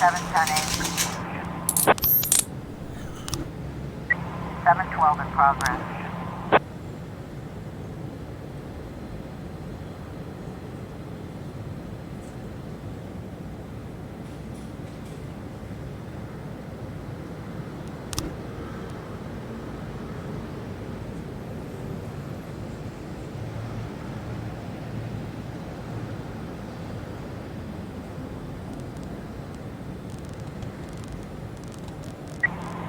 710 712 in progress.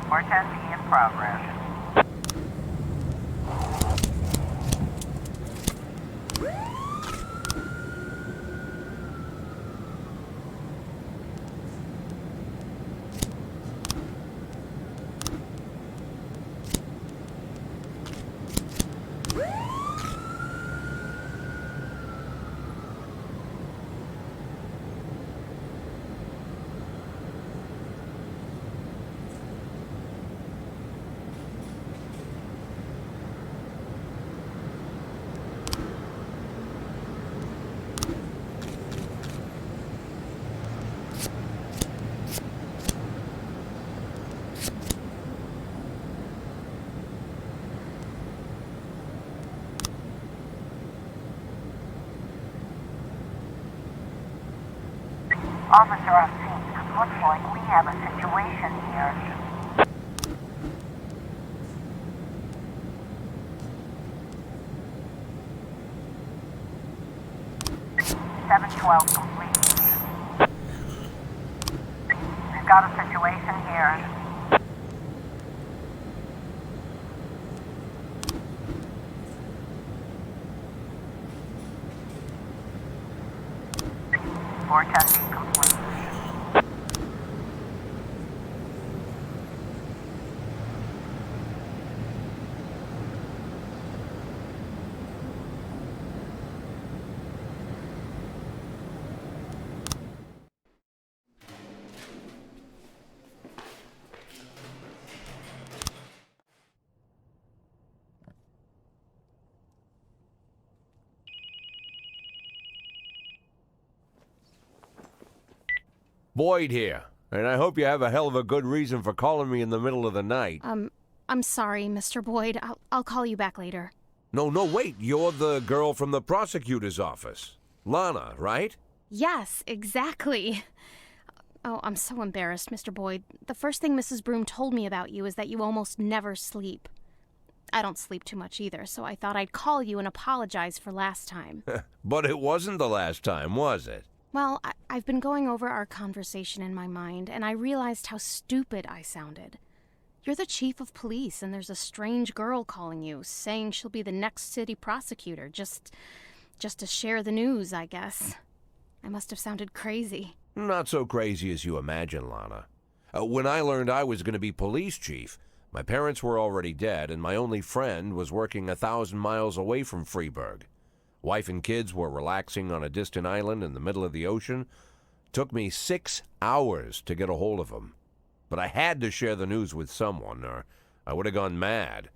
More 10 in progress. Officer on scene, looks like we have a situation here. Seven 12 complete. We've got a situation here. Four testing complete. Boyd here, and I hope you have a hell of a good reason for calling me in the middle of the night. I'm sorry, Mr. Boyd. I'll call you back later. No, wait, you're the girl from the prosecutor's office. Lana, right? Yes, exactly. Oh, I'm so embarrassed, Mr. Boyd. The first thing Mrs. Broom told me about you is that you almost never sleep. I don't sleep too much either, so I thought I'd call you and apologize for last time. But it wasn't the last time, was it? Well, I've been going over our conversation in my mind, and I realized how stupid I sounded. You're the chief of police, and there's a strange girl calling you, saying she'll be the next city prosecutor, just to share the news, I guess. I must have sounded crazy. Not so crazy as you imagine, Lana. When I learned I was going to be police chief, my parents were already dead, and my only friend was working 1,000 miles away from Freeburg. Wife and kids were relaxing on a distant island in the middle of the ocean. Took me 6 hours to get a hold of them. But I had to share the news with someone, or I would have gone mad.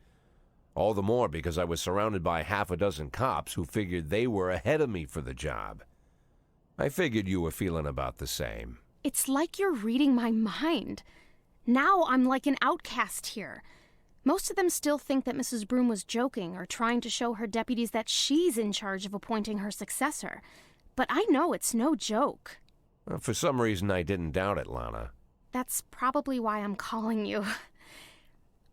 All the more because I was surrounded by half a dozen cops who figured they were ahead of me for the job. I figured you were feeling about the same. It's like you're reading my mind. Now I'm like an outcast here. Most of them still think that Mrs. Broom was joking or trying to show her deputies that she's in charge of appointing her successor. But I know it's no joke. For some reason, I didn't doubt it, Lana. That's probably why I'm calling you.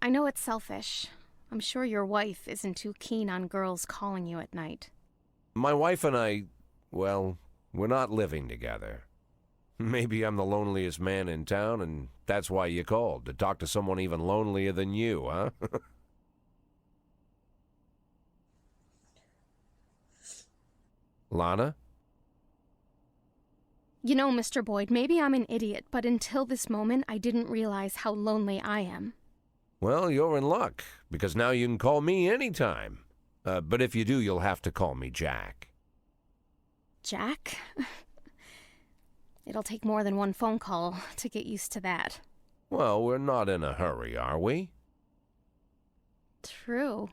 I know it's selfish. I'm sure your wife isn't too keen on girls calling you at night. My wife and I, well, we're not living together. Maybe I'm the loneliest man in town, and that's why you called, to talk to someone even lonelier than you, huh? Lana? You know, Mr. Boyd, maybe I'm an idiot, but until this moment, I didn't realize how lonely I am. Well, you're in luck, because now you can call me anytime. But if you do, you'll have to call me Jack. Jack? It'll take more than one phone call to get used to that. Well, we're not in a hurry, are we? True.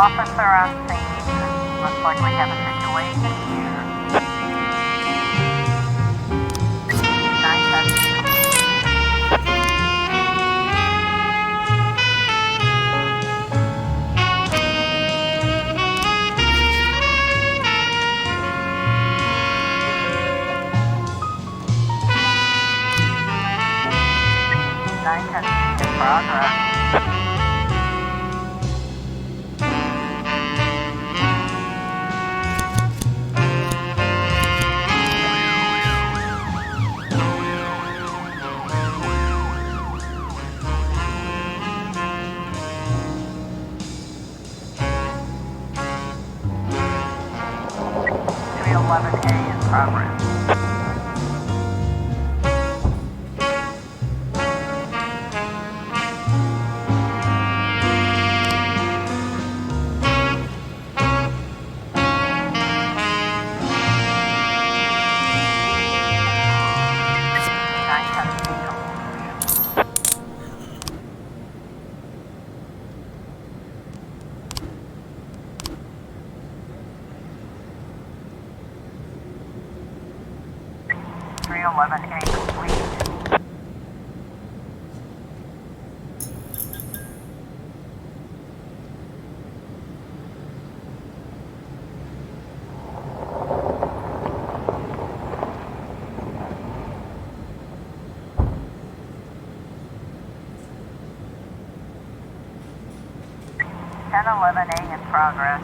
Officer on scene. Looks like we have a situation here. 910. 910 in progress. A in progress. A complete. Ten 11A in progress.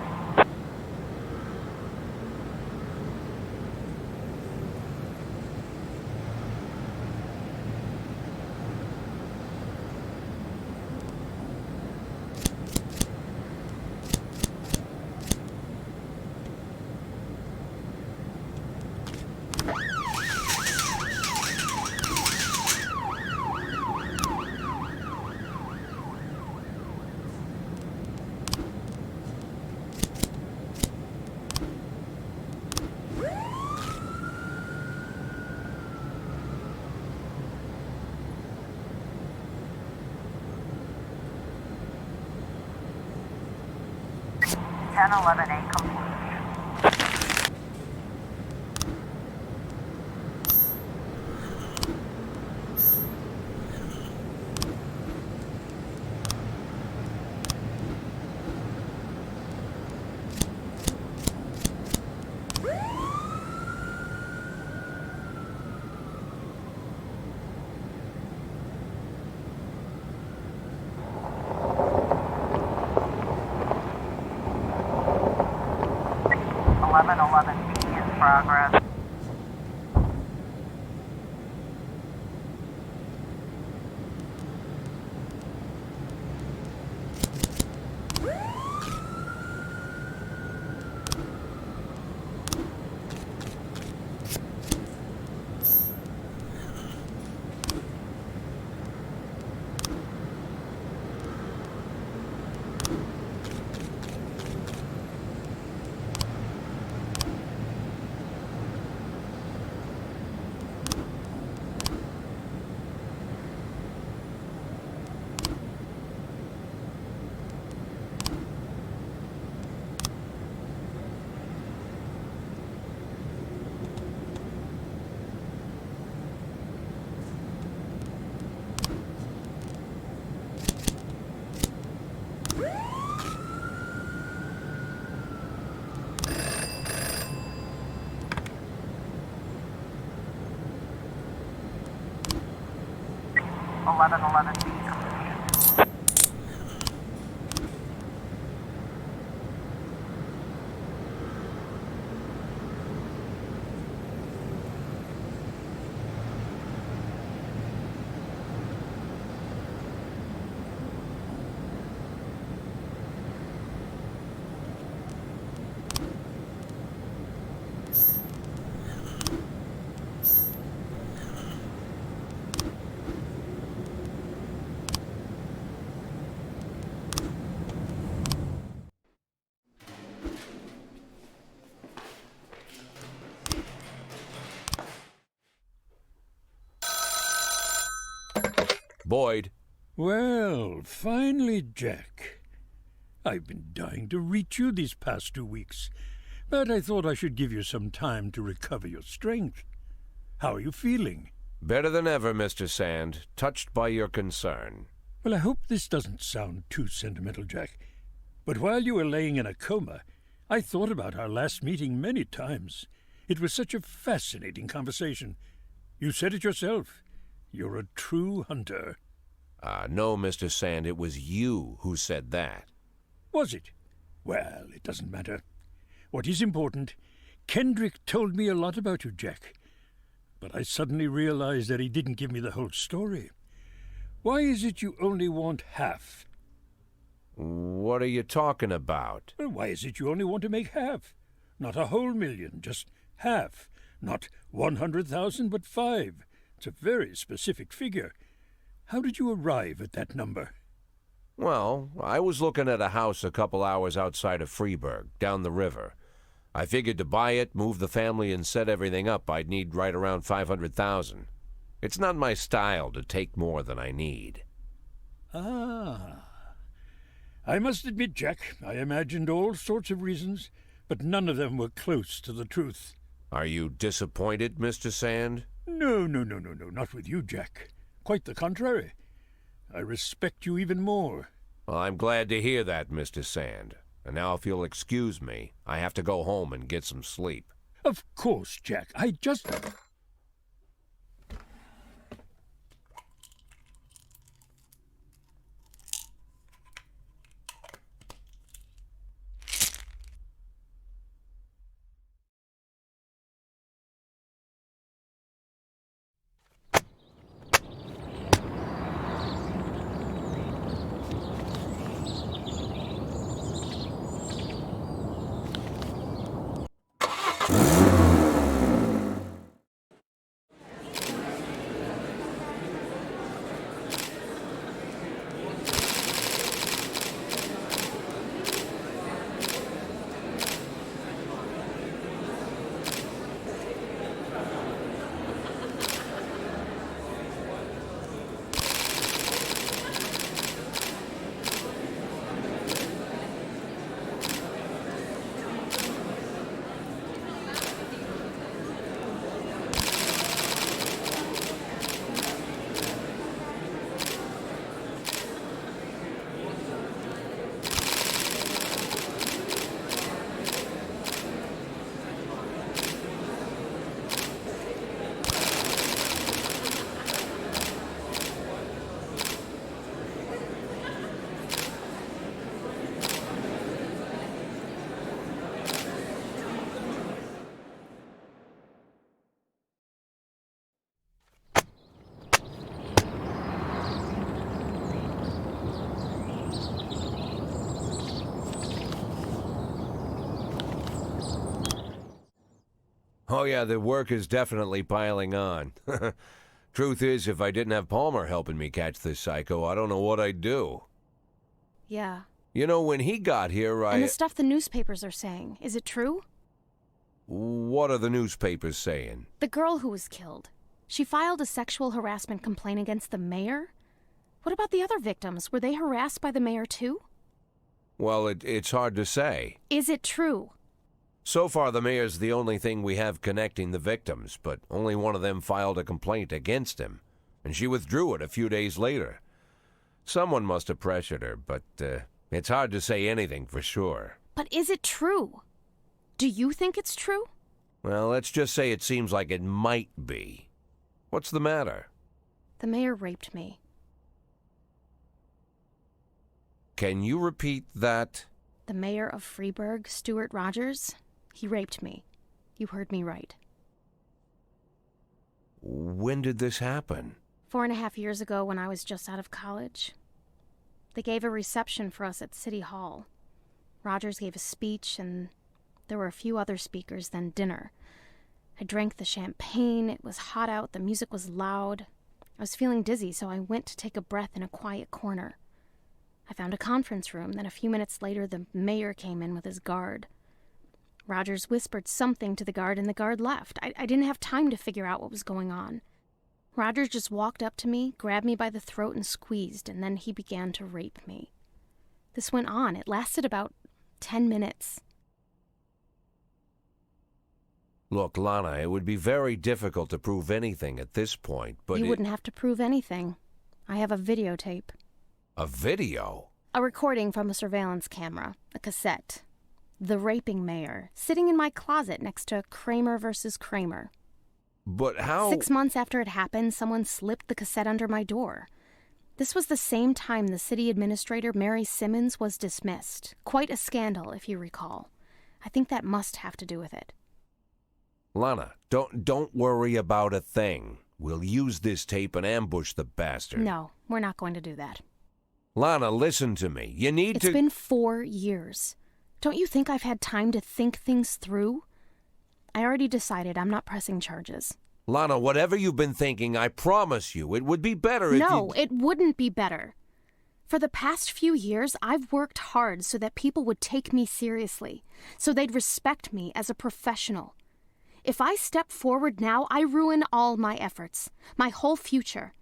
Ten 11A complete. Eleven 11B in progress. Eleven 11B complete. Boyd. Well, finally, Jack. I've been dying to reach you these past 2 weeks, but I thought I should give you some time to recover your strength. How are you feeling? Better than ever, Mr. Sand. Touched by your concern. Well, I hope this doesn't sound too sentimental, Jack. But while you were laying in a coma, I thought about our last meeting many times. It was such a fascinating conversation. You said it yourself. You're a true hunter. No, Mr. Sand, it was you who said that. Was it? Well, it doesn't matter. What is important, Kendrick told me a lot about you, Jack. But I suddenly realized that he didn't give me the whole story. Why is it you only want half? What are you talking about? Well, why is it you only want to make half? Not a whole million, just half. Not 100,000, but 5. It's a very specific figure. How did you arrive at that number? Well, I was looking at a house a couple hours outside of Freeburg, down the river. I figured to buy it, move the family, and set everything up, I'd need right around 500,000. It's not my style to take more than I need. Ah. I must admit, Jack, I imagined all sorts of reasons, but none of them were close to the truth. Are you disappointed, Mr. Sand? No, not with you, Jack. Quite the contrary. I respect you even more. Well, I'm glad to hear that, Mr. Sand. And now if you'll excuse me, I have to go home and get some sleep. Of course, Jack. I just... Oh yeah, the work is definitely piling on. Truth is, if I didn't have Palmer helping me catch this psycho, I don't know what I'd do. Yeah. You know, when he got here, And the stuff the newspapers are saying, is it true? What are the newspapers saying? The girl who was killed. She filed a sexual harassment complaint against the mayor? What about the other victims? Were they harassed by the mayor too? Well, it's hard to say. Is it true? So far, the mayor's the only thing we have connecting the victims, but only one of them filed a complaint against him, and she withdrew it a few days later. Someone must have pressured her, but it's hard to say anything for sure. But is it true? Do you think it's true? Well, let's just say it seems like it might be. What's the matter? The mayor raped me. Can you repeat that? The mayor of Freeburg, Stuart Rogers, he raped me. You heard me right. When did this happen? 4.5 years ago when I was just out of college. They gave a reception for us at City Hall. Rogers gave a speech, and there were a few other speakers, then dinner. I drank the champagne, it was hot out, the music was loud. I was feeling dizzy, so I went to take a breath in a quiet corner. I found a conference room, then a few minutes later the mayor came in with his guard. Rogers whispered something to the guard, and the guard left. I didn't have time to figure out what was going on. Rogers just walked up to me, grabbed me by the throat and squeezed, and then he began to rape me. This went on. It lasted about 10 minutes. Look, Lana, it would be very difficult to prove anything at this point, but You wouldn't have to prove anything. I have a videotape. A video? A recording from a surveillance camera. A cassette. The raping mayor, sitting in my closet next to Kramer versus Kramer. But how... 6 months after it happened, someone slipped the cassette under my door. This was the same time the city administrator, Mary Simmons, was dismissed. Quite a scandal, if you recall. I think that must have to do with it. Lana, don't worry about a thing. We'll use this tape and ambush the bastard. No, we're not going to do that. Lana, listen to me. You need to... It's been 4 years. Don't you think I've had time to think things through? I already decided I'm not pressing charges. Lana, whatever you've been thinking, I promise you, it would be better if No, you... it wouldn't be better. For the past few years, I've worked hard so that people would take me seriously, so they'd respect me as a professional. If I step forward now, I ruin all my efforts, my whole future,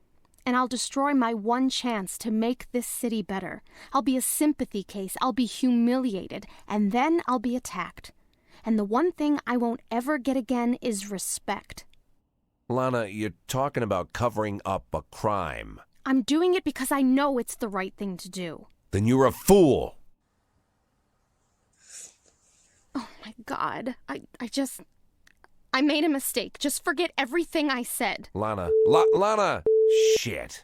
and I'll destroy my one chance to make this city better. I'll be a sympathy case, I'll be humiliated, and then I'll be attacked. And the one thing I won't ever get again is respect. Lana, you're talking about covering up a crime. I'm doing it because I know it's the right thing to do. Then you're a fool. Oh my God, I made a mistake. Just forget everything I said. Lana, Lana! Shit.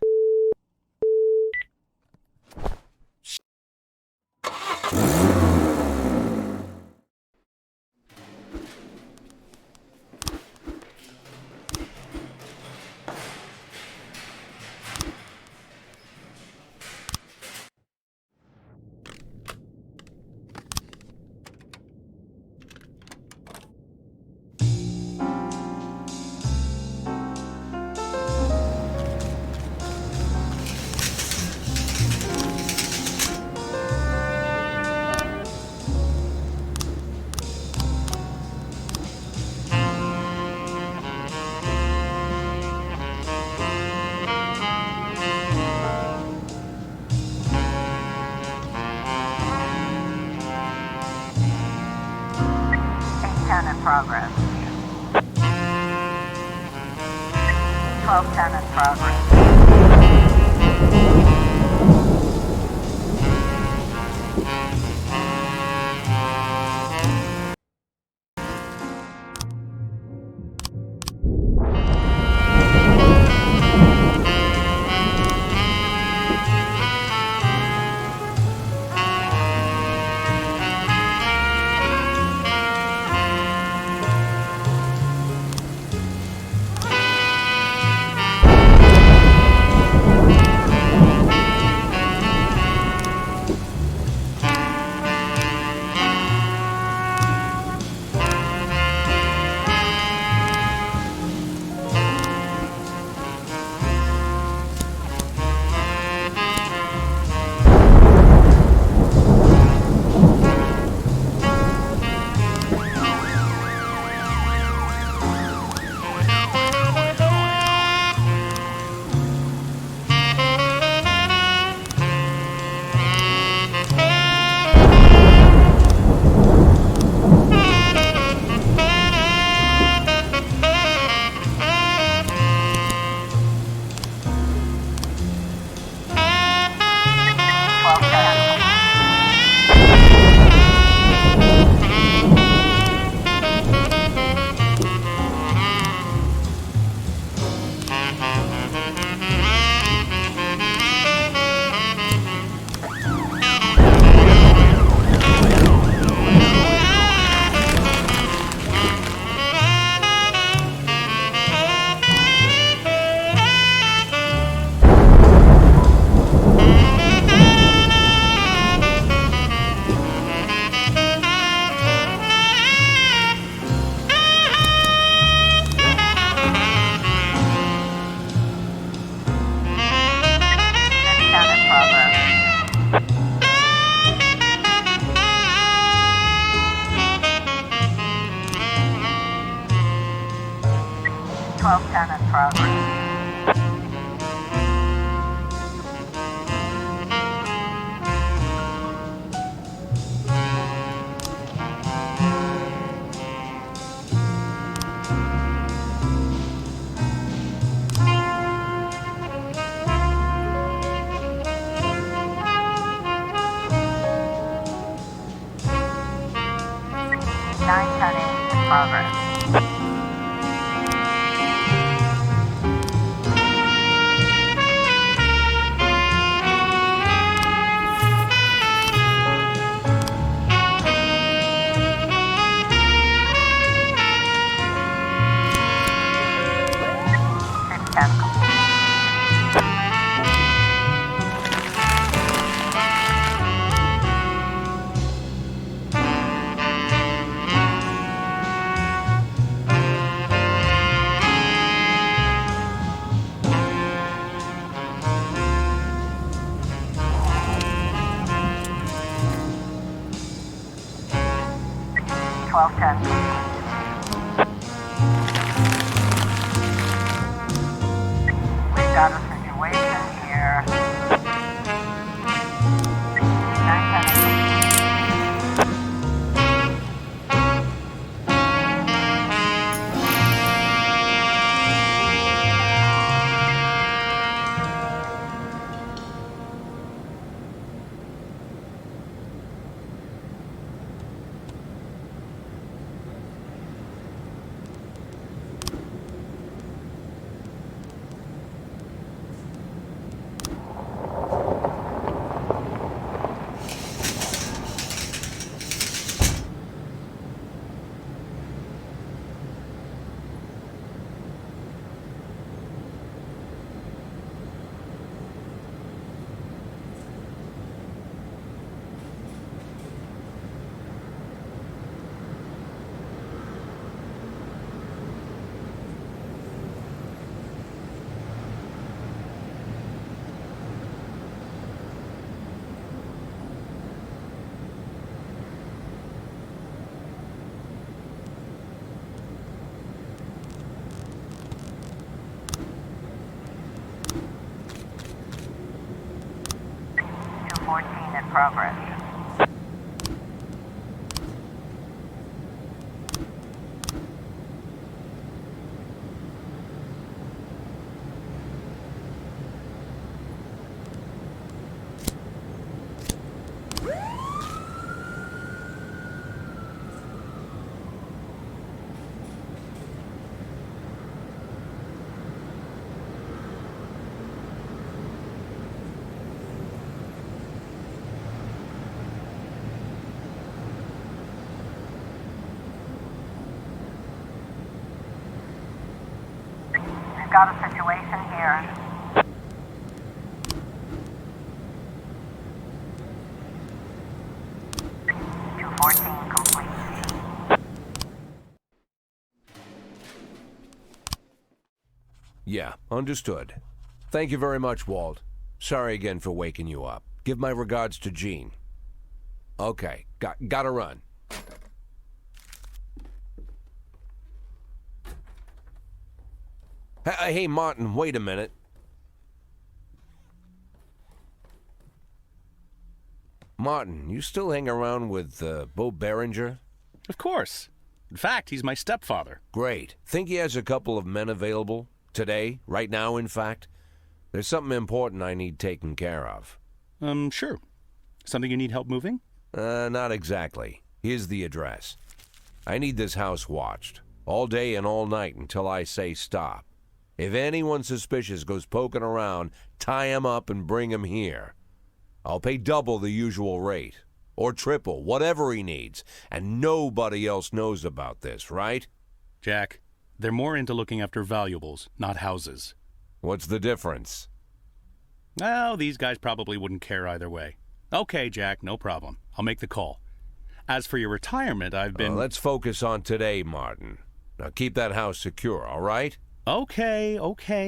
In progress. 1210 in progress. progress. 610 complete. Twelve ten complete. We've got a situation here. 910 complete. In progress. We've got a situation here. Two 14 complete. Yeah, understood. Thank you very much, Walt. Sorry again for waking you up. Give my regards to Jean. Okay, gotta run. Hey, Martin, wait a minute. Martin, you still hang around with Bo Berenger? Of course. In fact, he's my stepfather. Great. Think he has a couple of men available? Today? Right now, in fact? There's something important I need taken care of. Sure. Something you need help moving? Not exactly. Here's the address. I need this house watched. All day and all night until I say stop. If anyone suspicious goes poking around, tie him up and bring him here. I'll pay double the usual rate. Or triple, whatever he needs. And nobody else knows about this, right? Jack, they're more into looking after valuables, not houses. What's the difference? Well, these guys probably wouldn't care either way. Okay, Jack, no problem. I'll make the call. As for your retirement, I've been... Let's focus on today, Martin. Now keep that house secure, all right? Okay.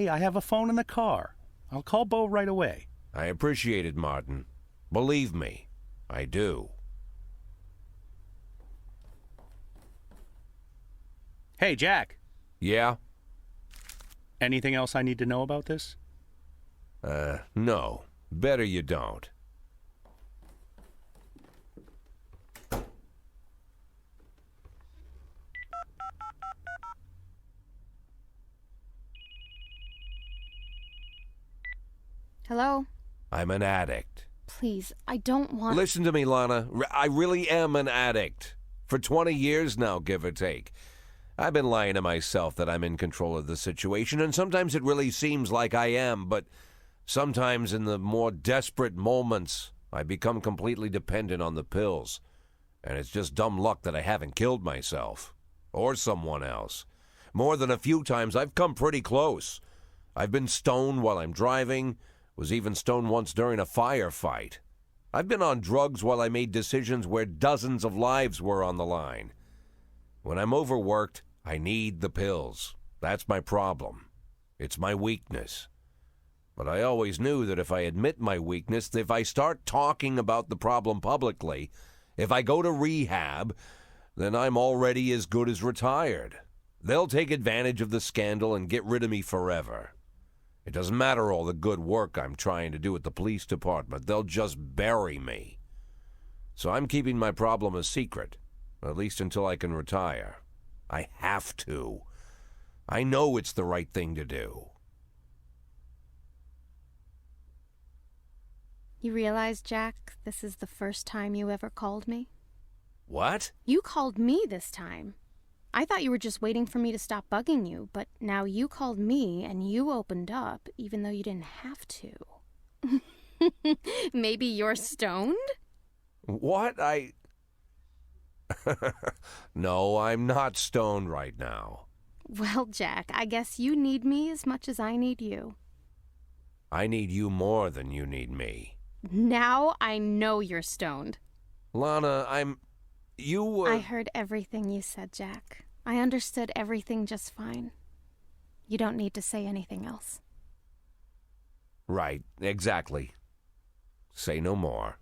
I have a phone in the car. I'll call Bo right away. I appreciate it, Martin. Believe me, I do. Hey, Jack. Yeah? Anything else I need to know about this? No. Better you don't. Hello? I'm an addict. Please, I don't want... Listen to me, Lana. I really am an addict. For 20 years now, give or take. I've been lying to myself that I'm in control of the situation, and sometimes it really seems like I am, but sometimes in the more desperate moments, I become completely dependent on the pills. And it's just dumb luck that I haven't killed myself. Or someone else. More than a few times, I've come pretty close. I've been stoned while I'm driving, was even stoned once during a firefight. I've been on drugs while I made decisions where dozens of lives were on the line. When I'm overworked, I need the pills. That's my problem. It's my weakness. But I always knew that if I admit my weakness, if I start talking about the problem publicly, if I go to rehab, then I'm already as good as retired. They'll take advantage of the scandal and get rid of me forever. It doesn't matter all the good work I'm trying to do at the police department. They'll just bury me. So I'm keeping my problem a secret, at least until I can retire. I have to. I know it's the right thing to do. You realize, Jack, this is the first time you ever called me? What? You called me this time. I thought you were just waiting for me to stop bugging you, but now you called me and you opened up, even though you didn't have to. Maybe you're stoned? What? No, I'm not stoned right now. Well, Jack, I guess you need me as much as I need you. I need you more than you need me. Now I know you're stoned. Lana, I heard everything you said, Jack. I understood everything just fine. You don't need to say anything else. Right, exactly. Say no more.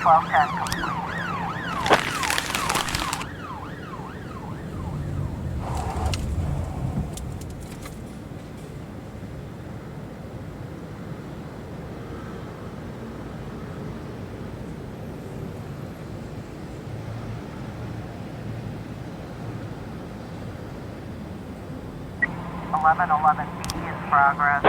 1210 complete. Eleven B in progress.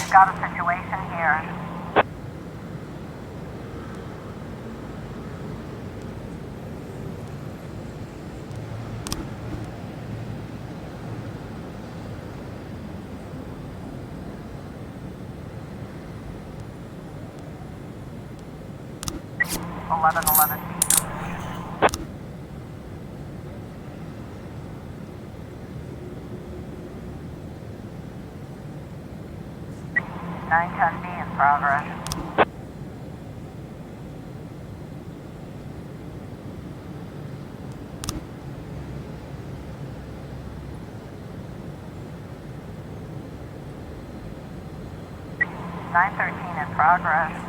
Got a situation here. Eleven B. 910 B in progress. Nine 13 in progress.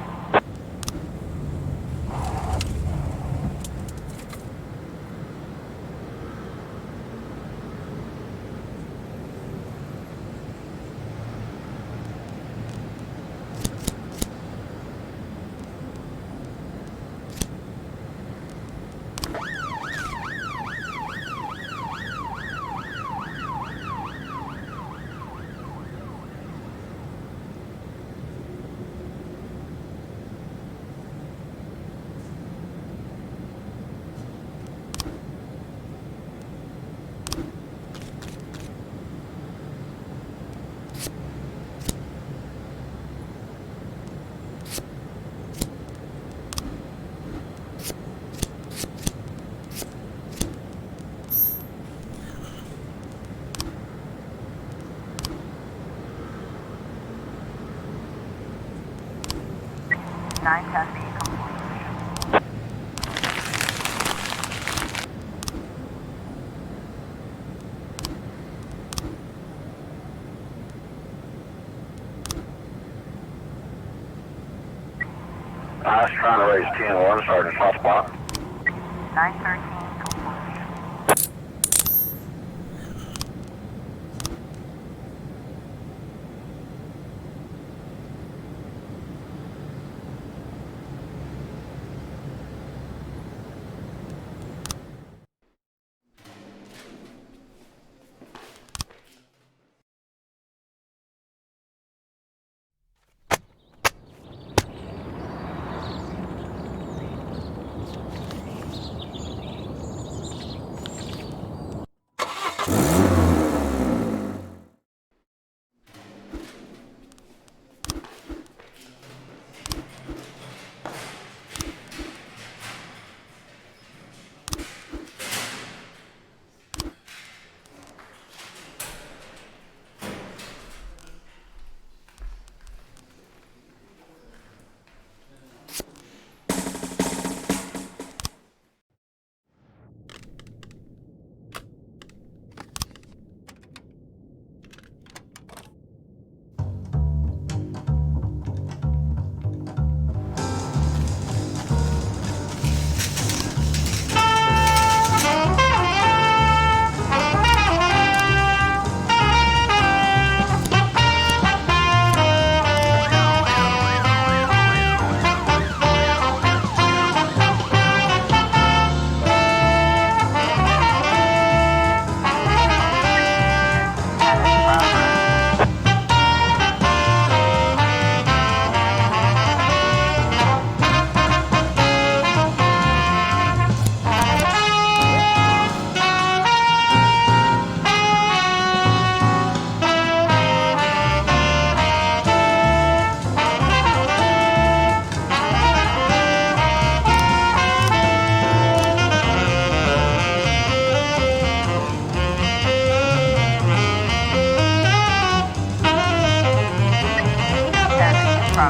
Nine 10 B complete. I was trying to raise 10-1, Sergeant Hotspot. 913 complete.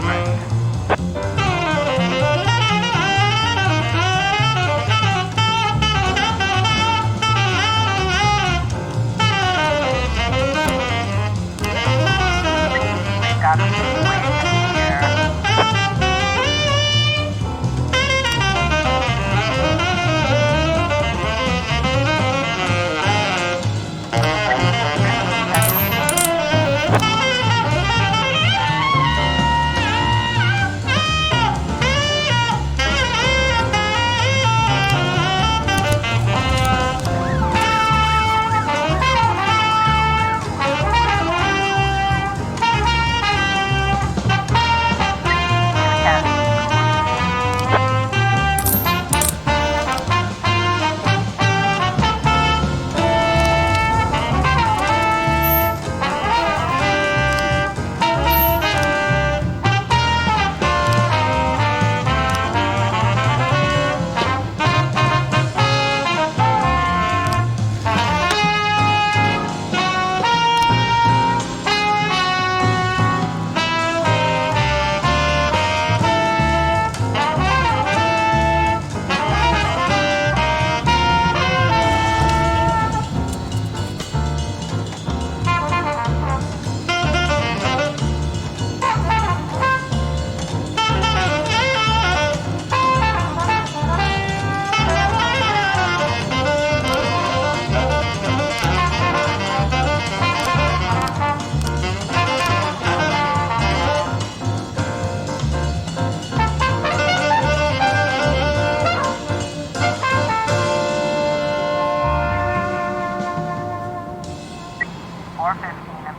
progress. We've got a situation here.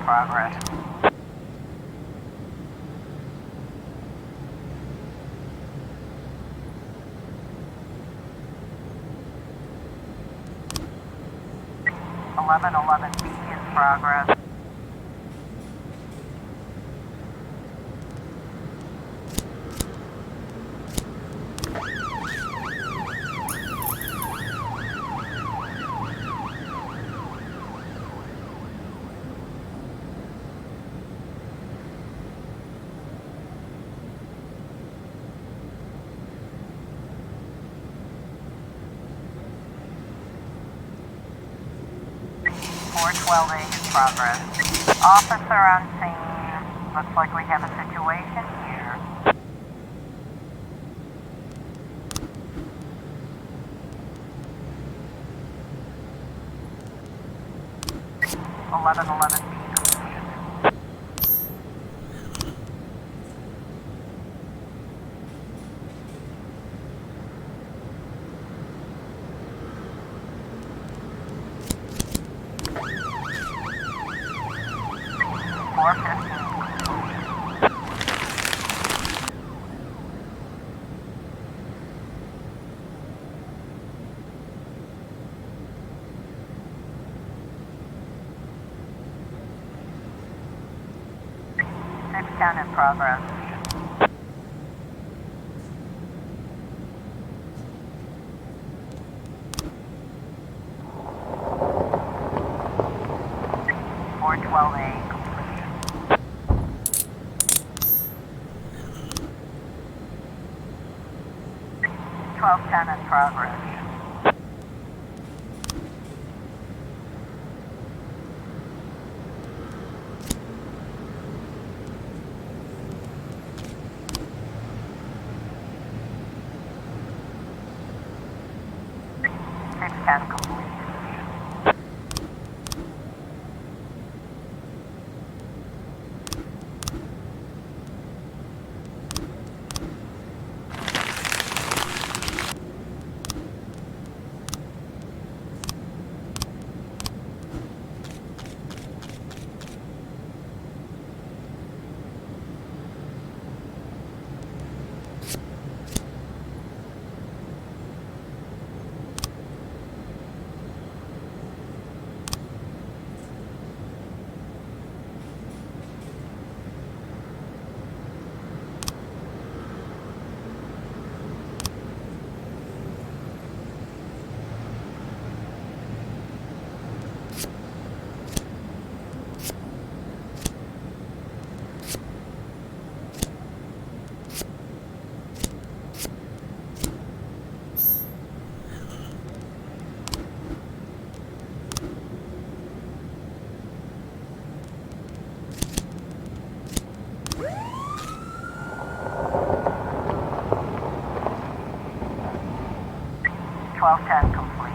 Progress. (1111) B in progress. (412A in progress). Officer on scene. Looks like we have a situation here. (1111 B completed). (415 610 in progress. (412A completed). 1210 in progress. (610 complete). 1210 complete.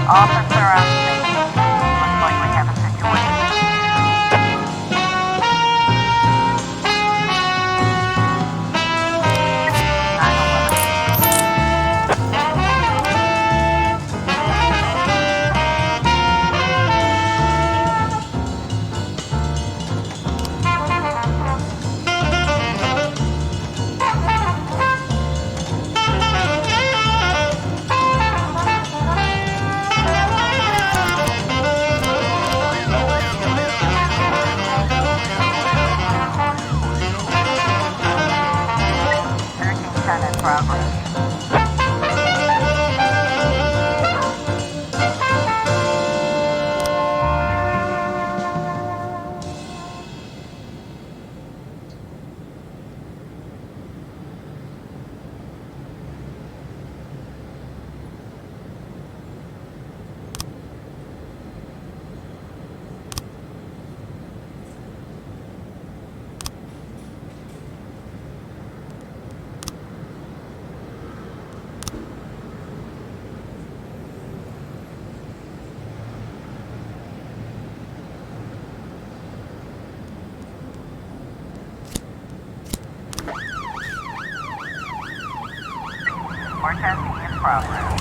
Officer on scene. Looks like we have a situation. More testing in progress.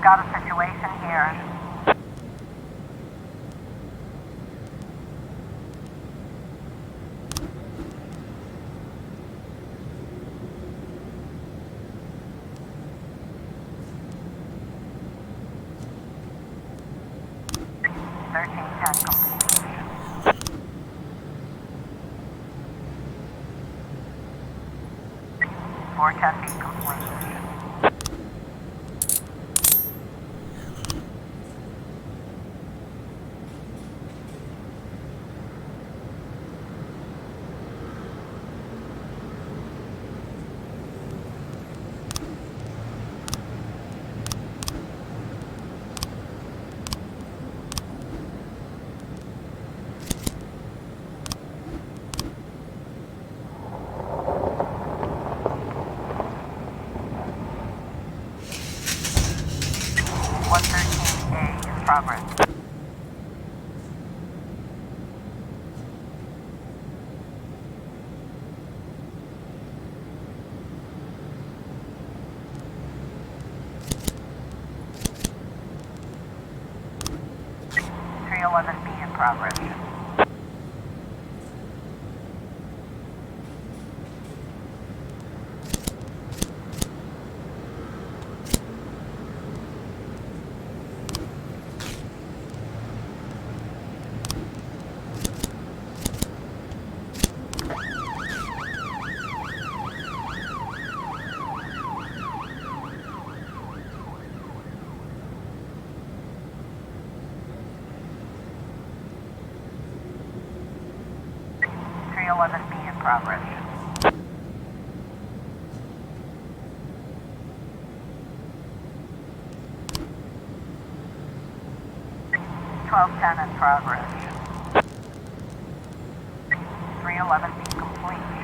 got a situation here. Progress. 311B in progress. Progress. 1210 in progress. 311B complete.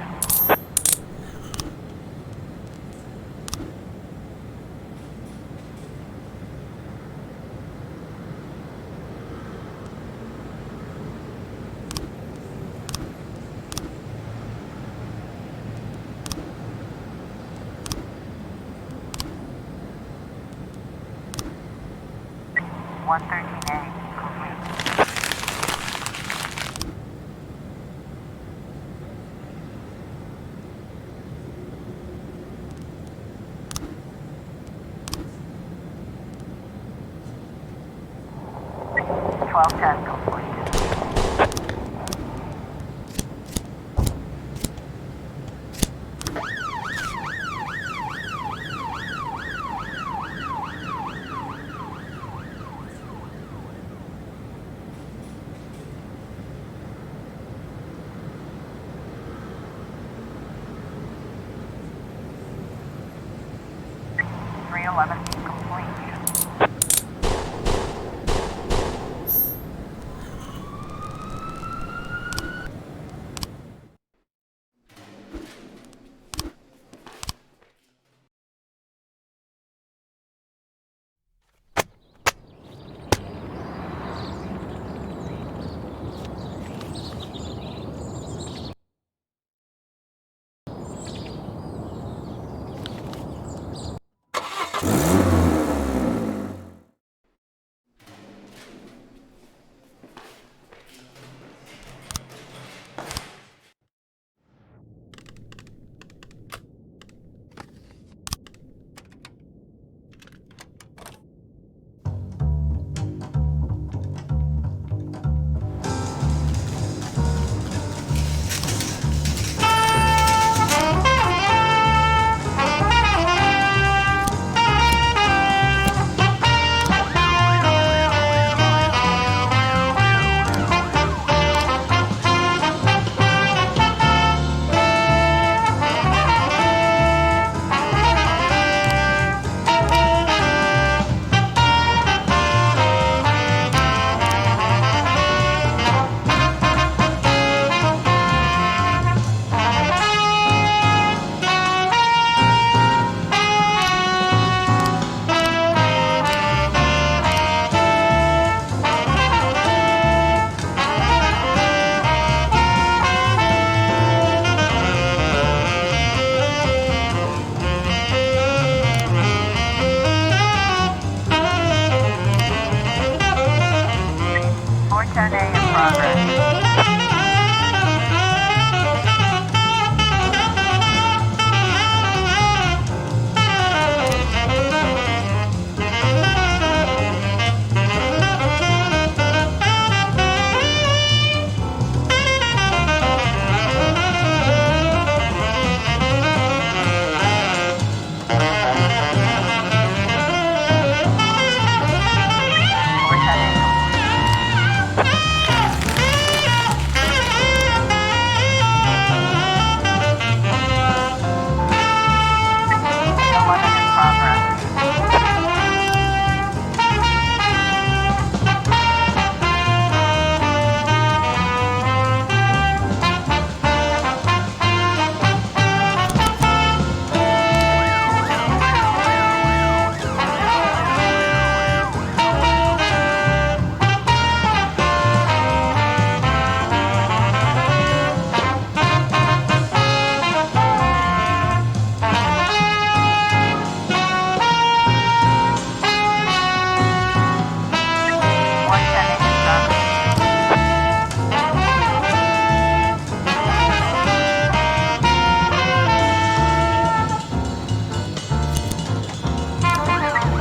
110A in progress.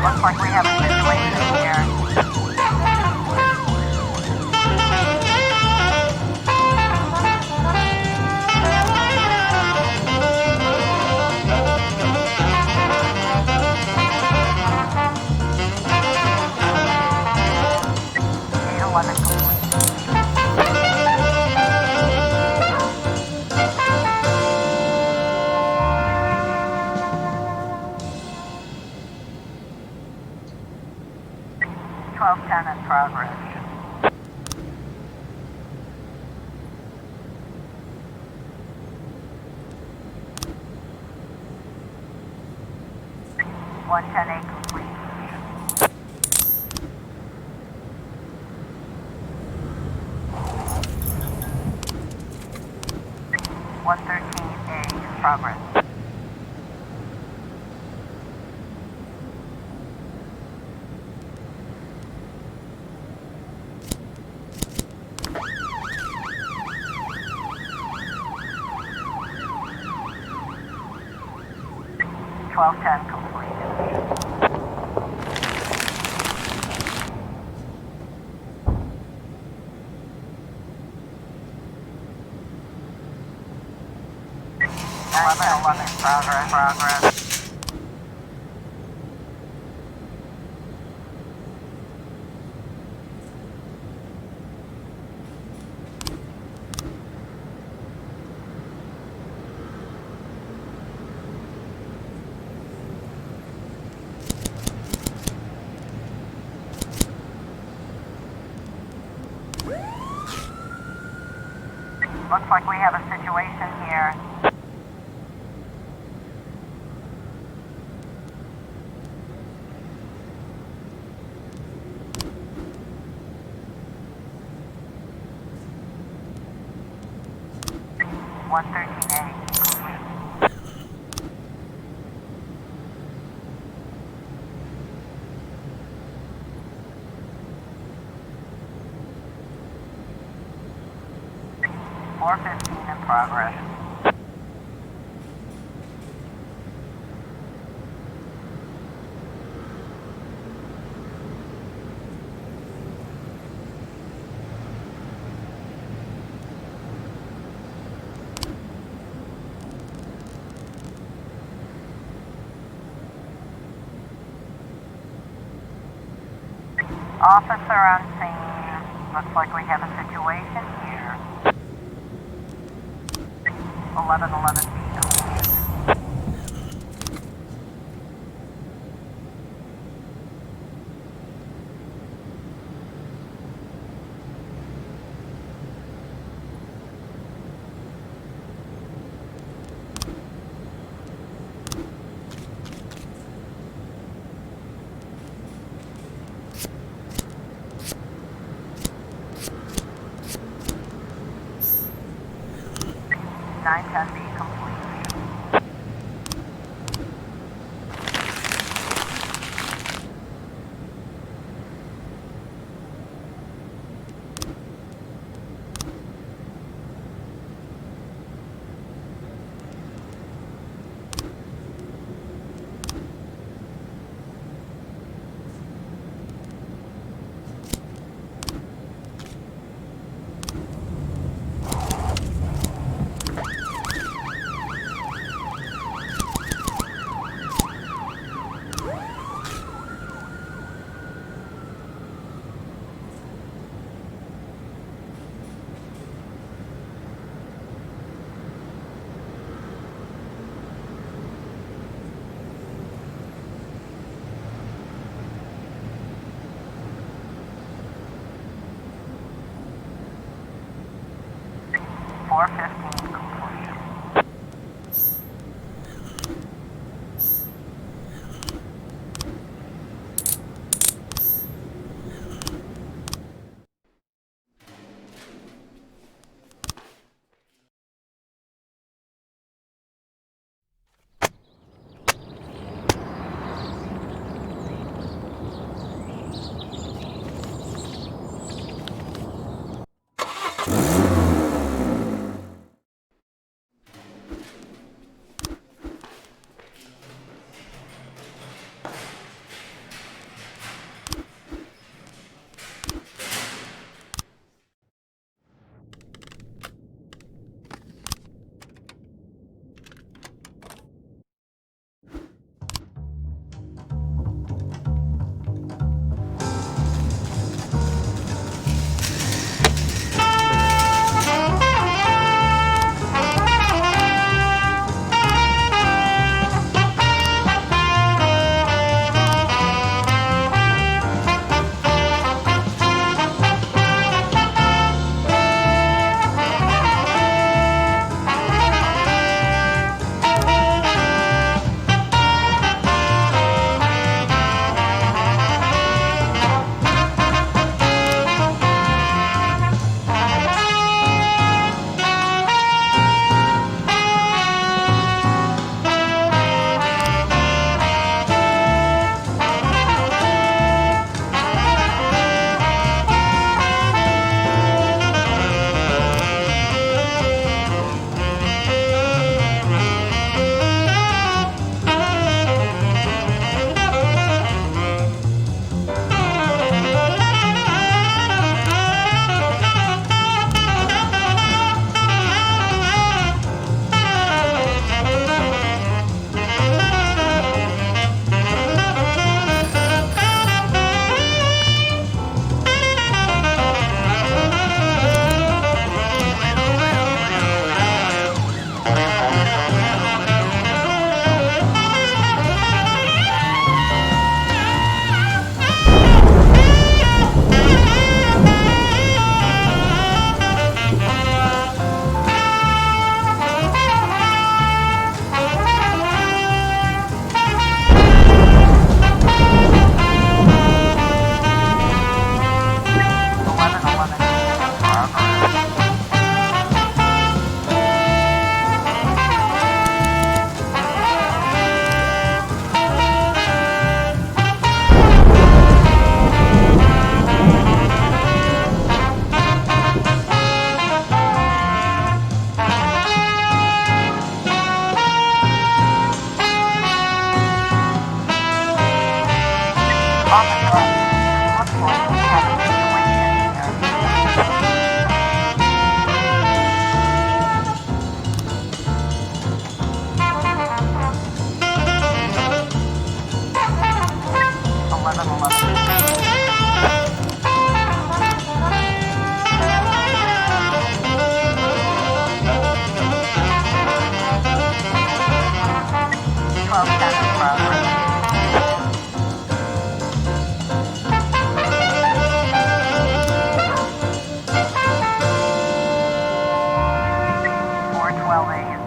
Looks like we have a situation here. In progress. $110A complete. $113A in progress. $1210 completed. Progress. Looks like we have a situation here. $113A complete. $415 in progress. Officer on scene. Looks like we have a situation here. 1111B. $910B complete. 415 complete.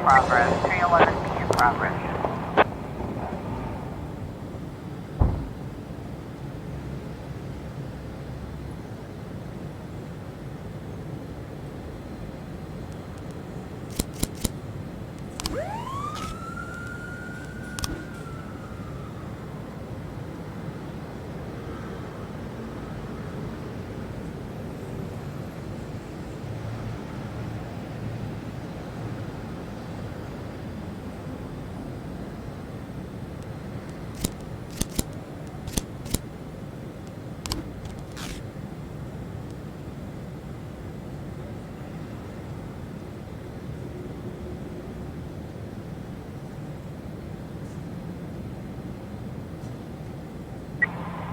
Progress. 311B in progress.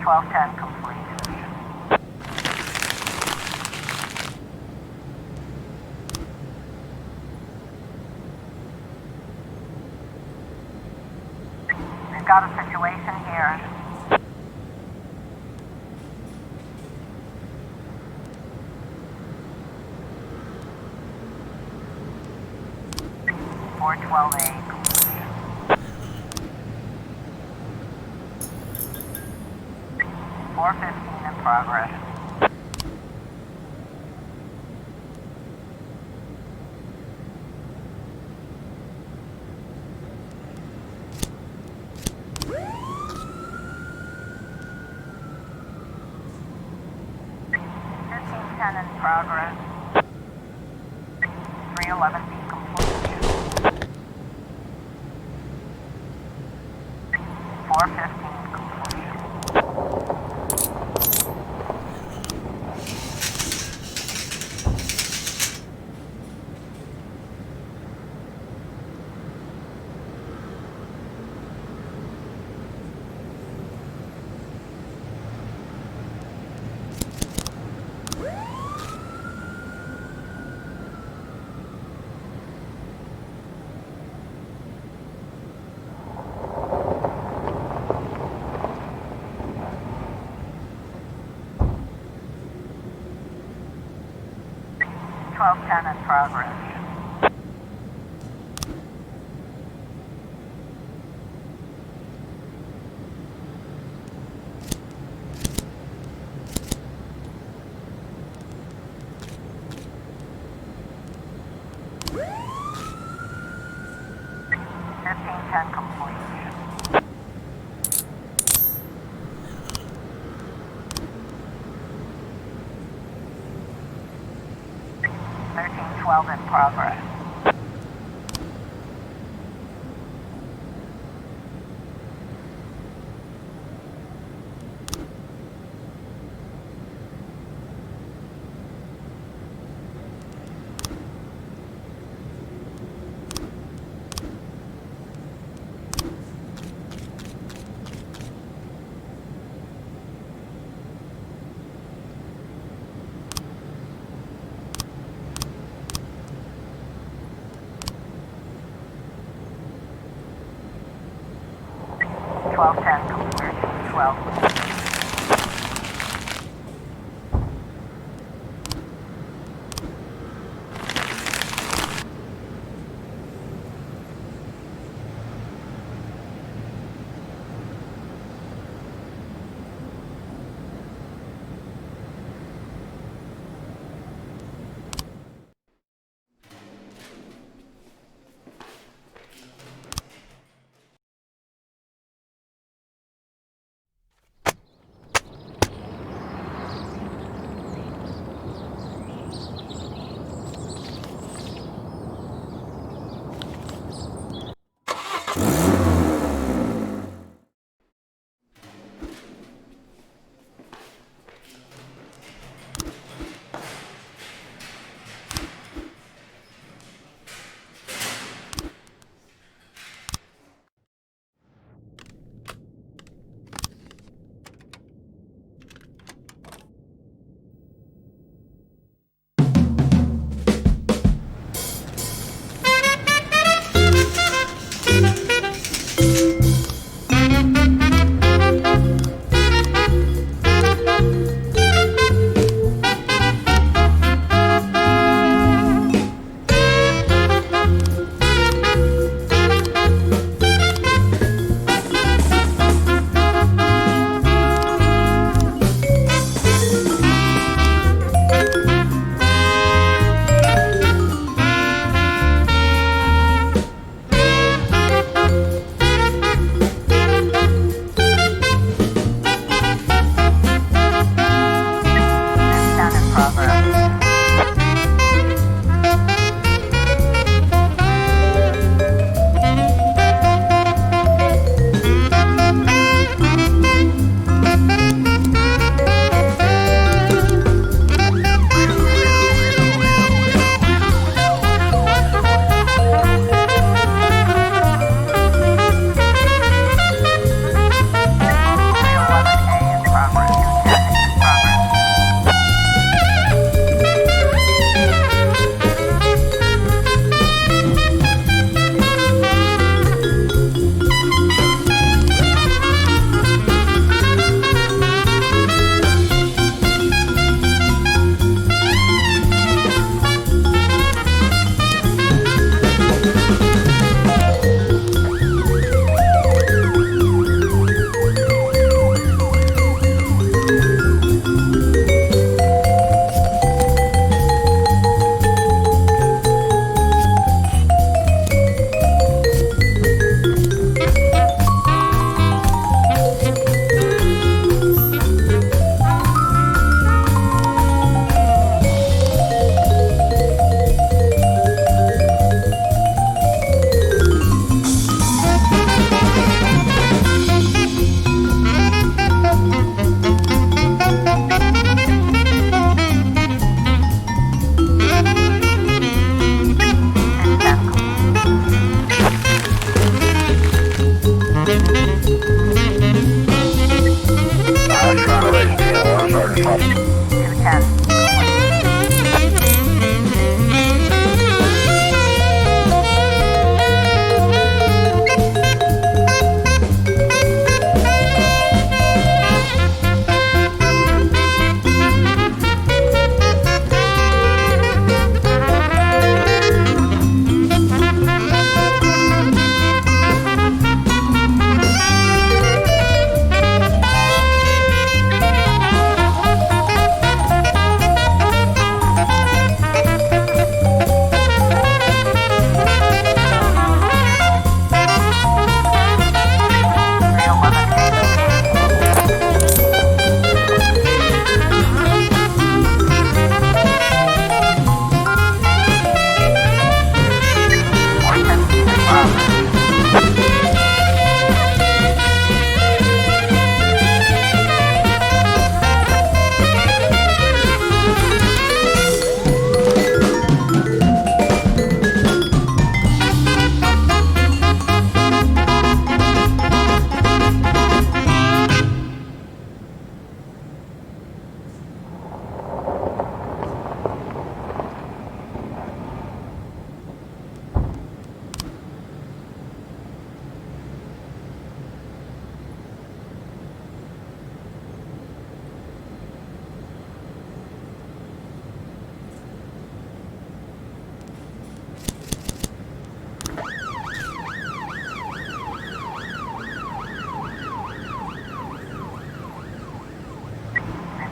.1210 complete. We've got a situation here. 412A completion. 415 in progress. In progress. 311B completion. 415 completion. Ten in progress. .10 completion. 1312 in progress. .10 completion. 12.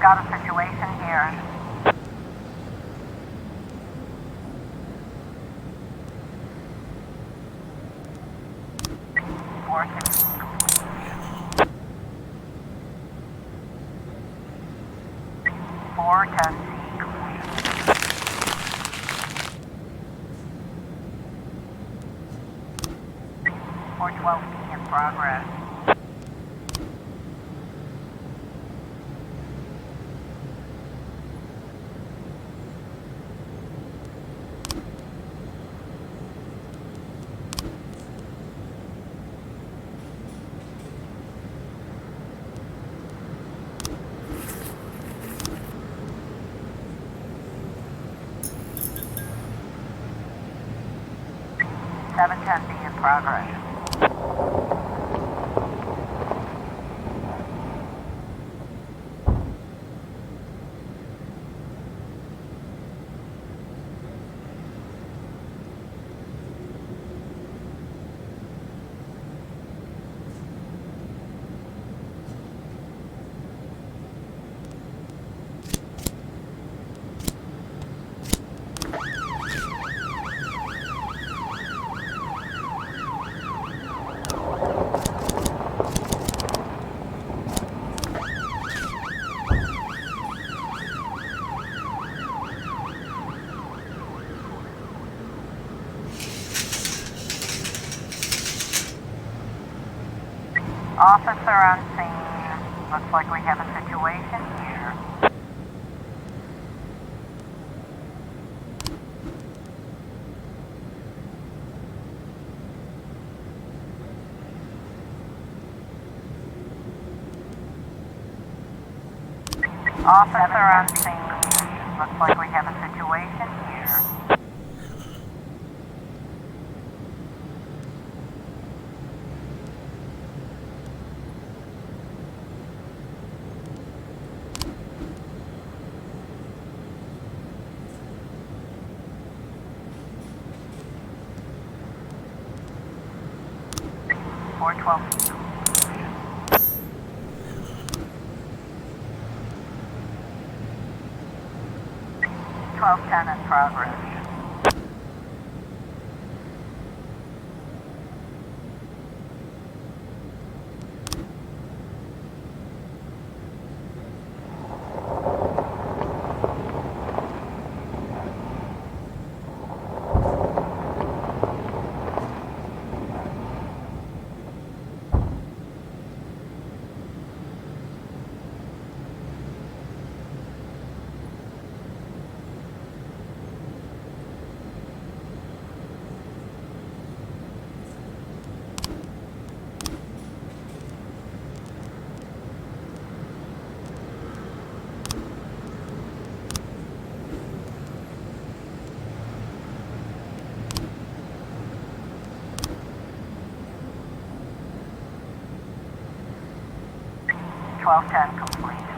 got a situation here. Four 410C complete. 412B in progress. Seven 10B in progress. Officer on scene. Looks like we have a situation here. Officer on scene. Looks like we have a situation here. Four 12. 1210 in progress. 1210 complete.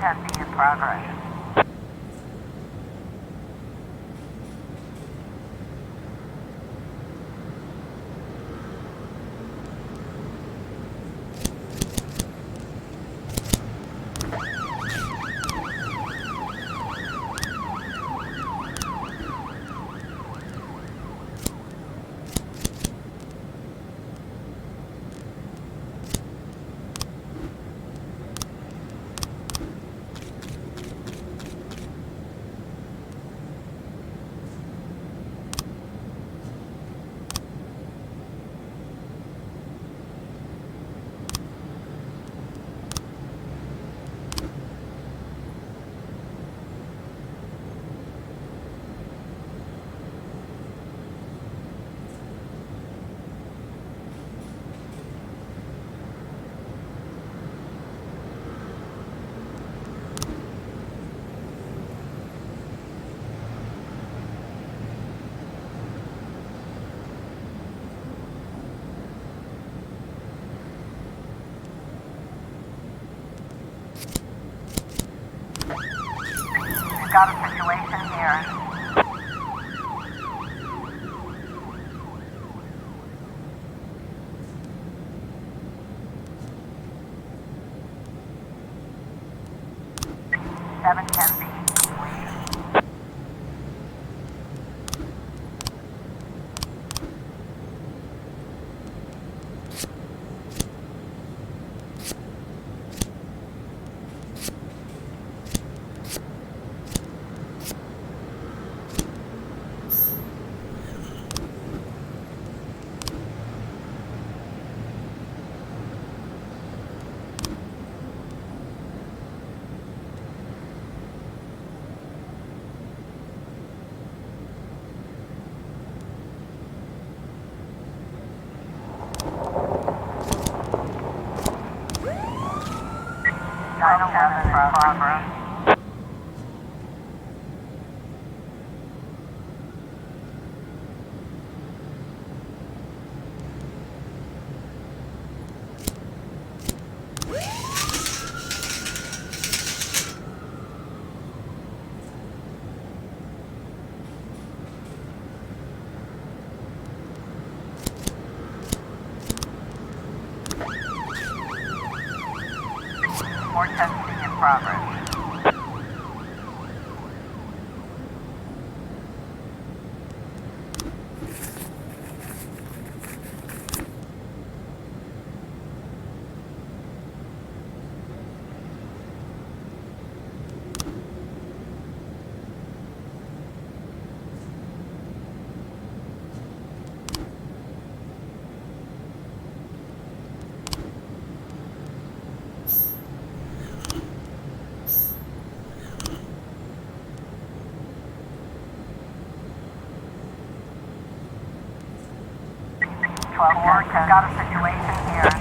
Be in progress. here. Seven ten B. In progress. More testing in progress. We've got a situation here.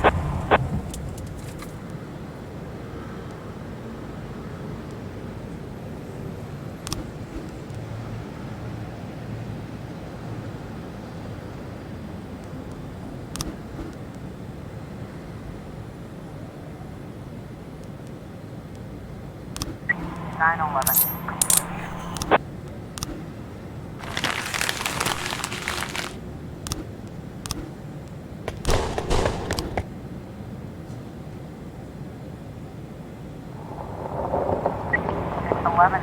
Nine 11.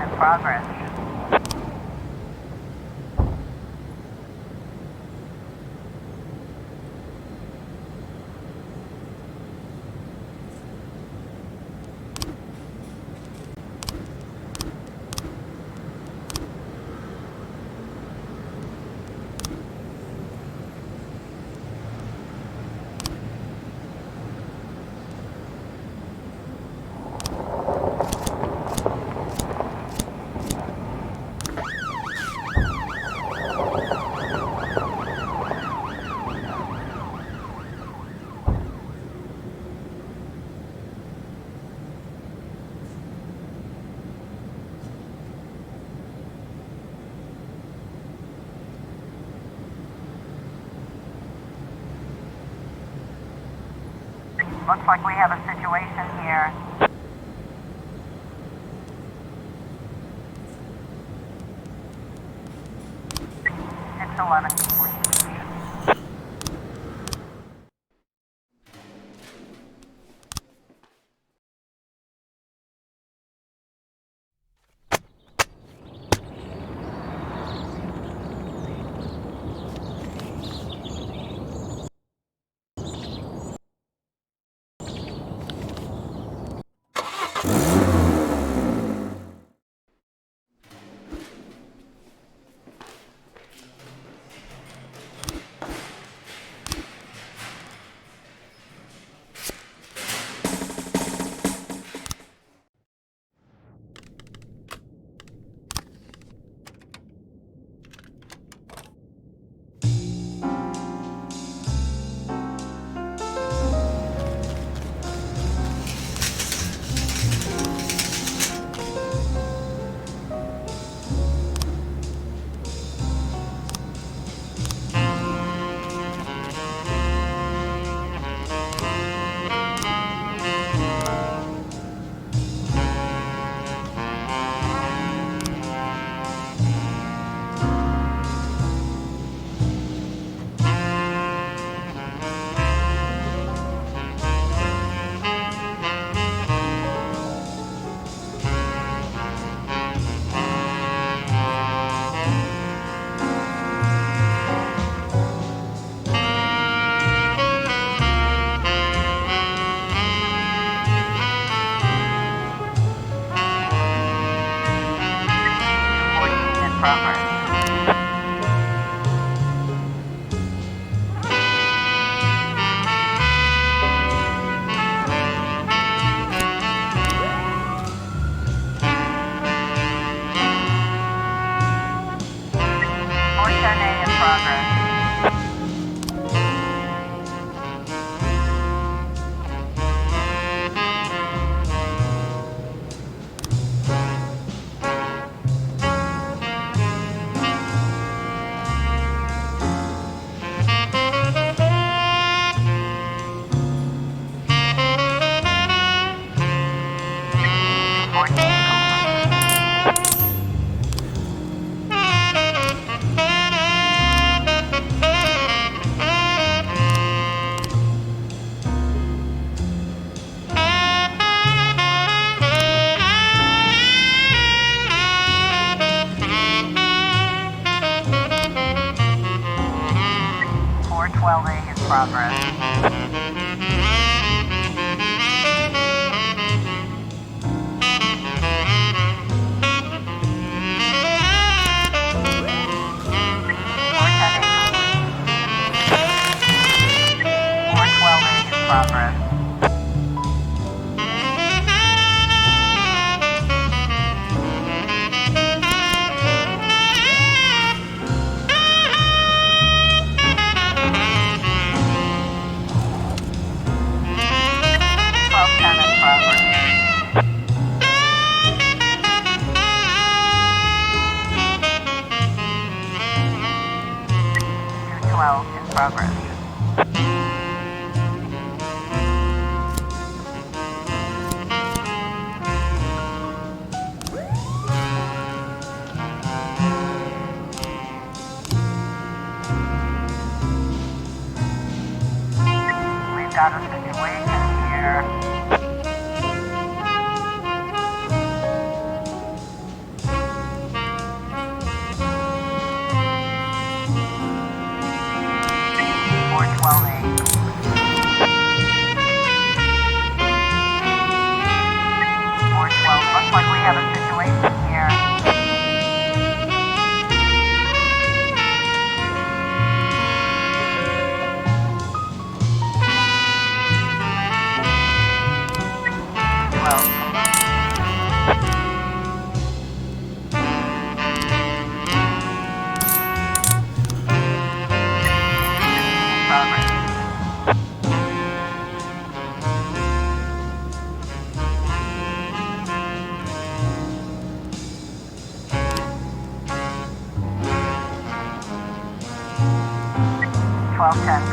In progress. Looks like we have a situation here. Six 11. 412A in progress. Progress. Progress. We've got a situation here. Looks like we have a situation here. Well. Progress.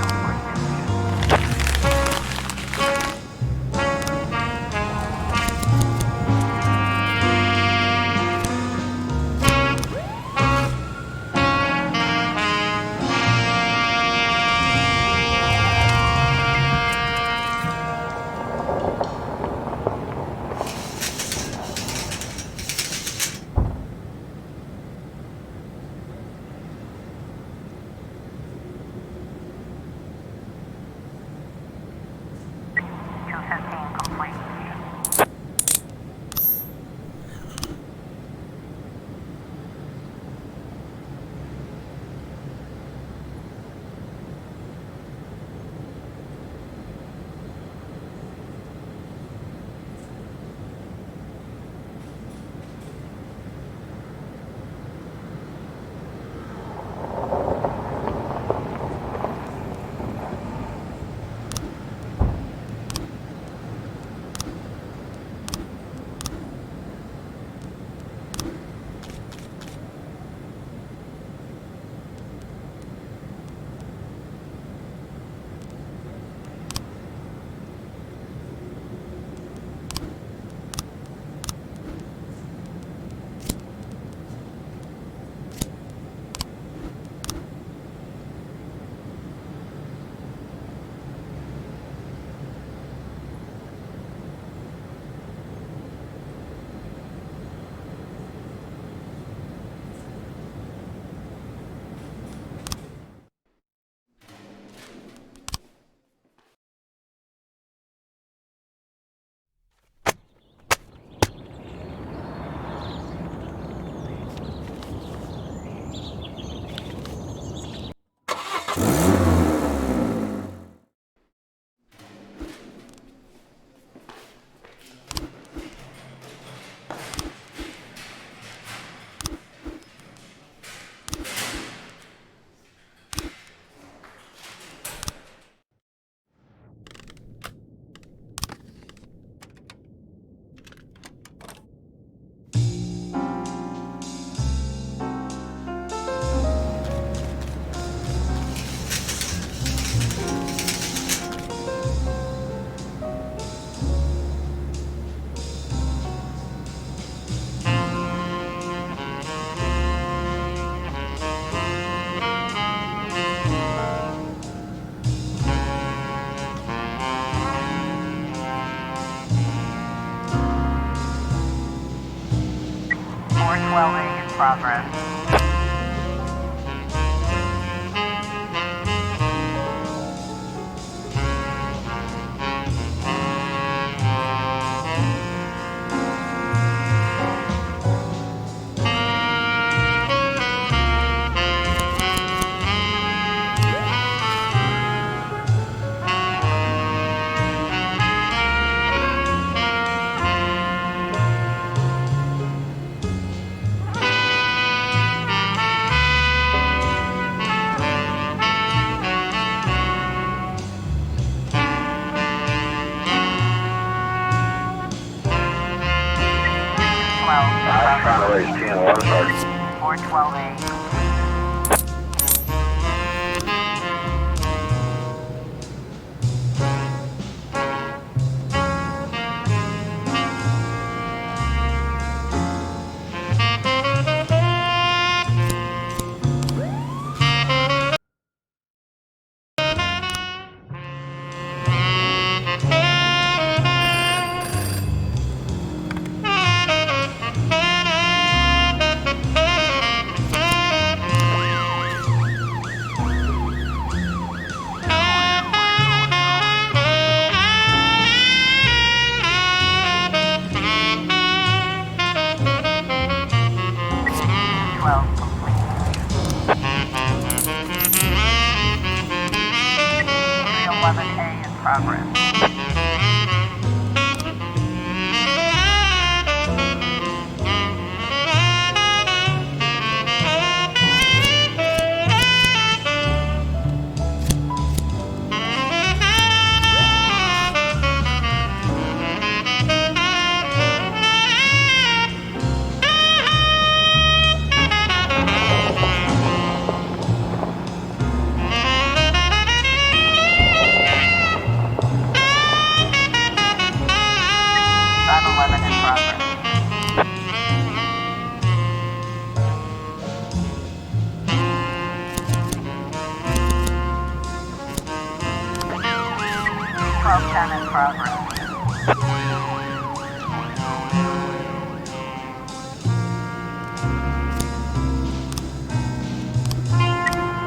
to raise 10-1, Sergeant. 412A.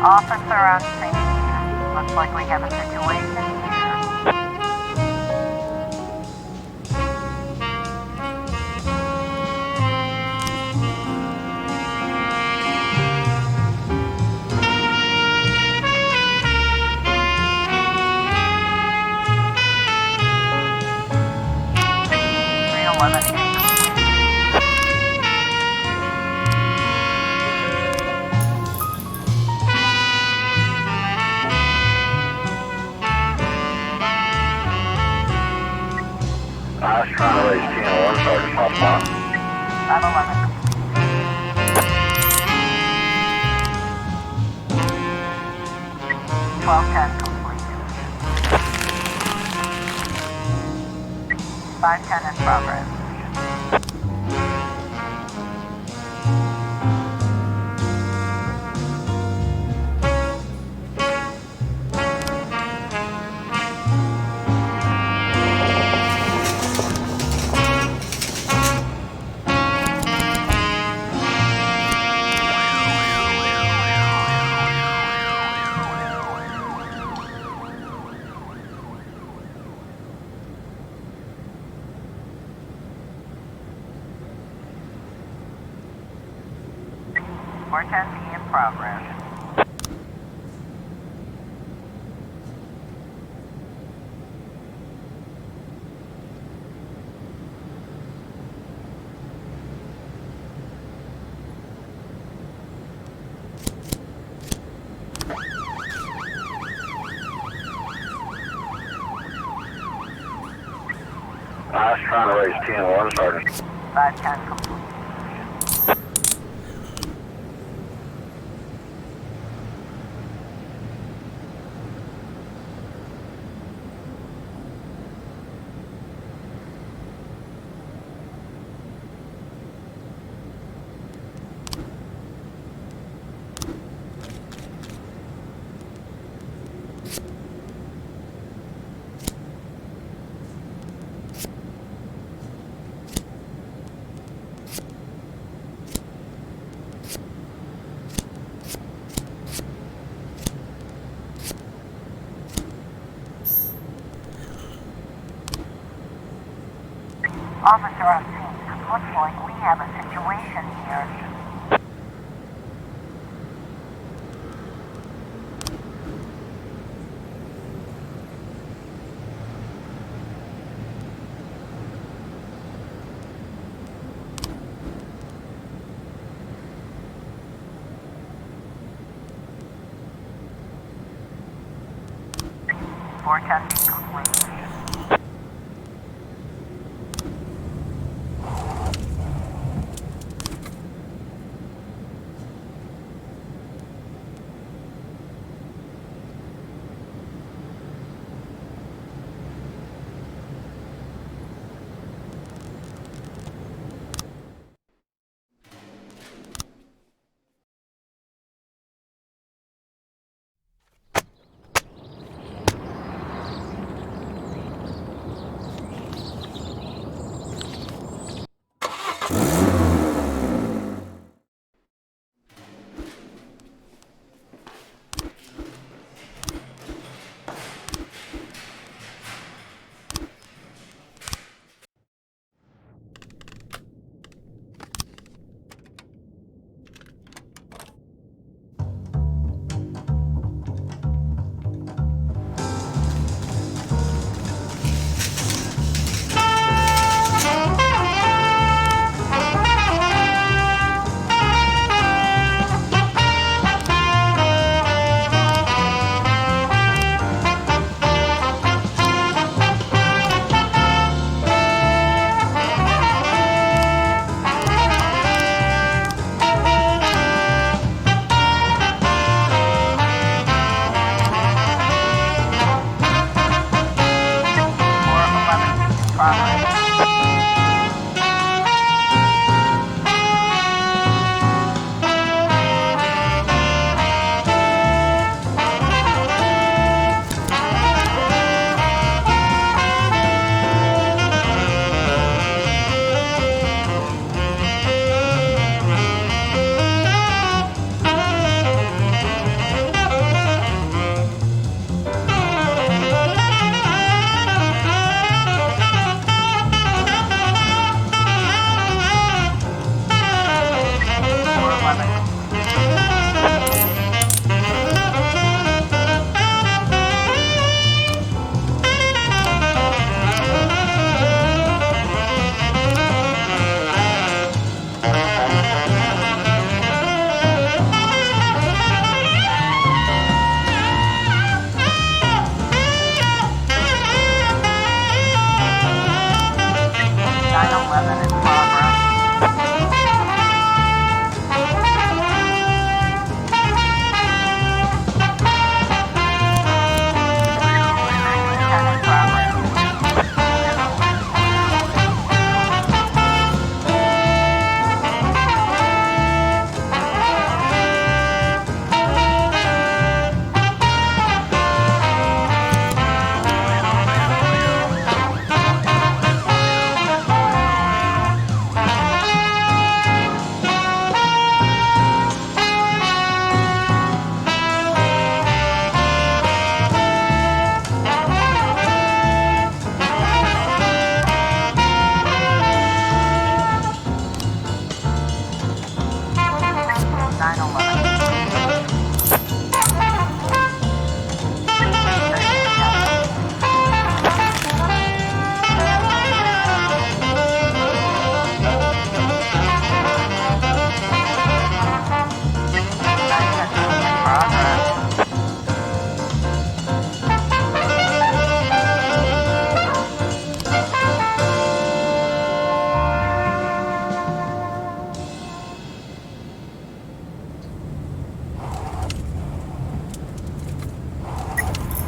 Officer on scene. Looks like we have a situation here. I was trying to raise 10-1, Sergeant. Pop on. 511. 1210 complete. 510 in progress. We're 10B in progress. I was trying to raise 10-1, Sergeant. 510 complete. Officer on scene. Looks like we have a situation here. Forecasting complete.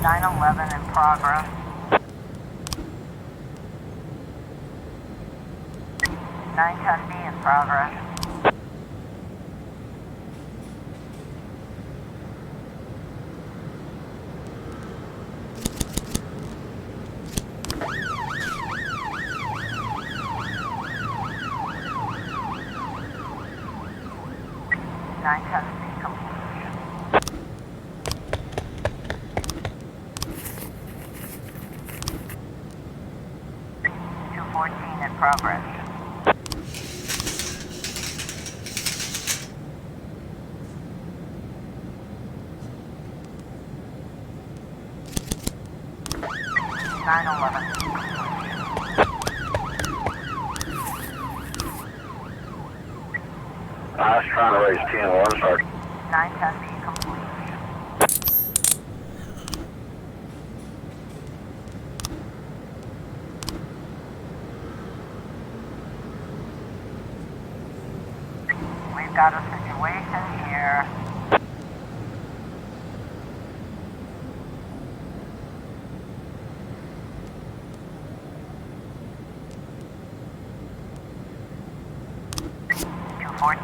911 in progress. 910B in progress. Progress. I was trying to raise 10-1, Sergeant. 910B complete. We've got a situation here. Complete.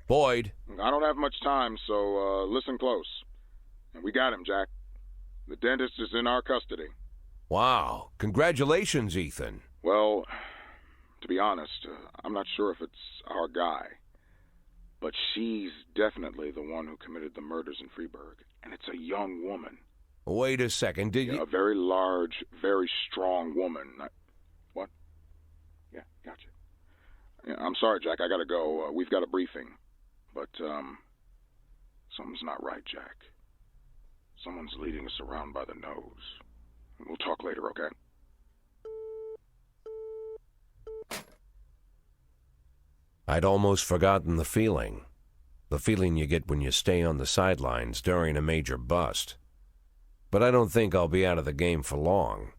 Boyd. I don't have much time, so listen close. And we got him, Jack. The dentist is in our custody. Wow. Congratulations, Ethan. Well, to be honest, I'm not sure if it's our guy. But she's definitely the one who committed the murders in Freeburg. And it's a young woman. Wait a second, did you... A very large, very strong woman. What? Yeah, gotcha. Yeah, I'm sorry, Jack, I gotta go. We've got a briefing. But, something's not right, Jack. Someone's leading us around by the nose. We'll talk later, okay? I'd almost forgotten the feeling. The feeling you get when you stay on the sidelines during a major bust. But I don't think I'll be out of the game for long.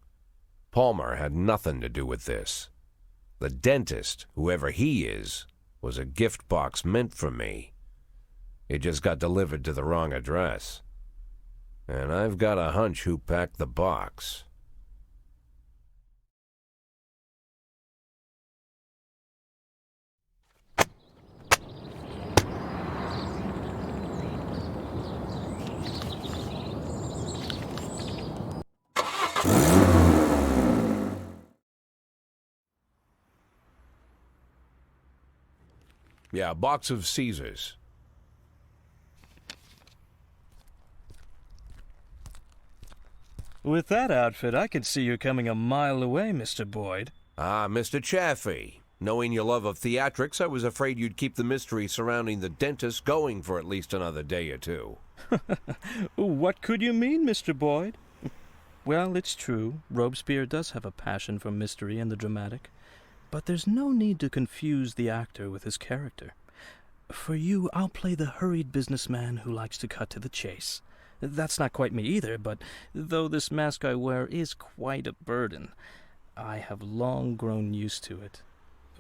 Palmer had nothing to do with this. The dentist, whoever he is, was a gift box meant for me. It just got delivered to the wrong address. And I've got a hunch who packed the box. Yeah, a box of Caesars. With that outfit, I could see you coming a mile away, Mr. Boyd. Ah, Mr. Chaffee. Knowing your love of theatrics, I was afraid you'd keep the mystery surrounding the dentist going for at least another day or two. What could you mean, Mr. Boyd? Well, it's true. Robespierre does have a passion for mystery and the dramatic. But there's no need to confuse the actor with his character. For you, I'll play the hurried businessman who likes to cut to the chase. That's not quite me either, but though this mask I wear is quite a burden, I have long grown used to it.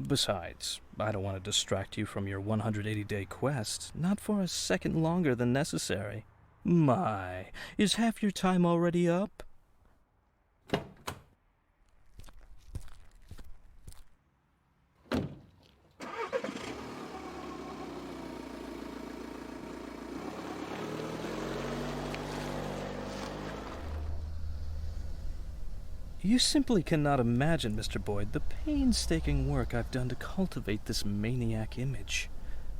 Besides, I don't want to distract you from your 180-day quest, not for a second longer than necessary. My, is half your time already up? You simply cannot imagine, Mr. Boyd, the painstaking work I've done to cultivate this maniac image.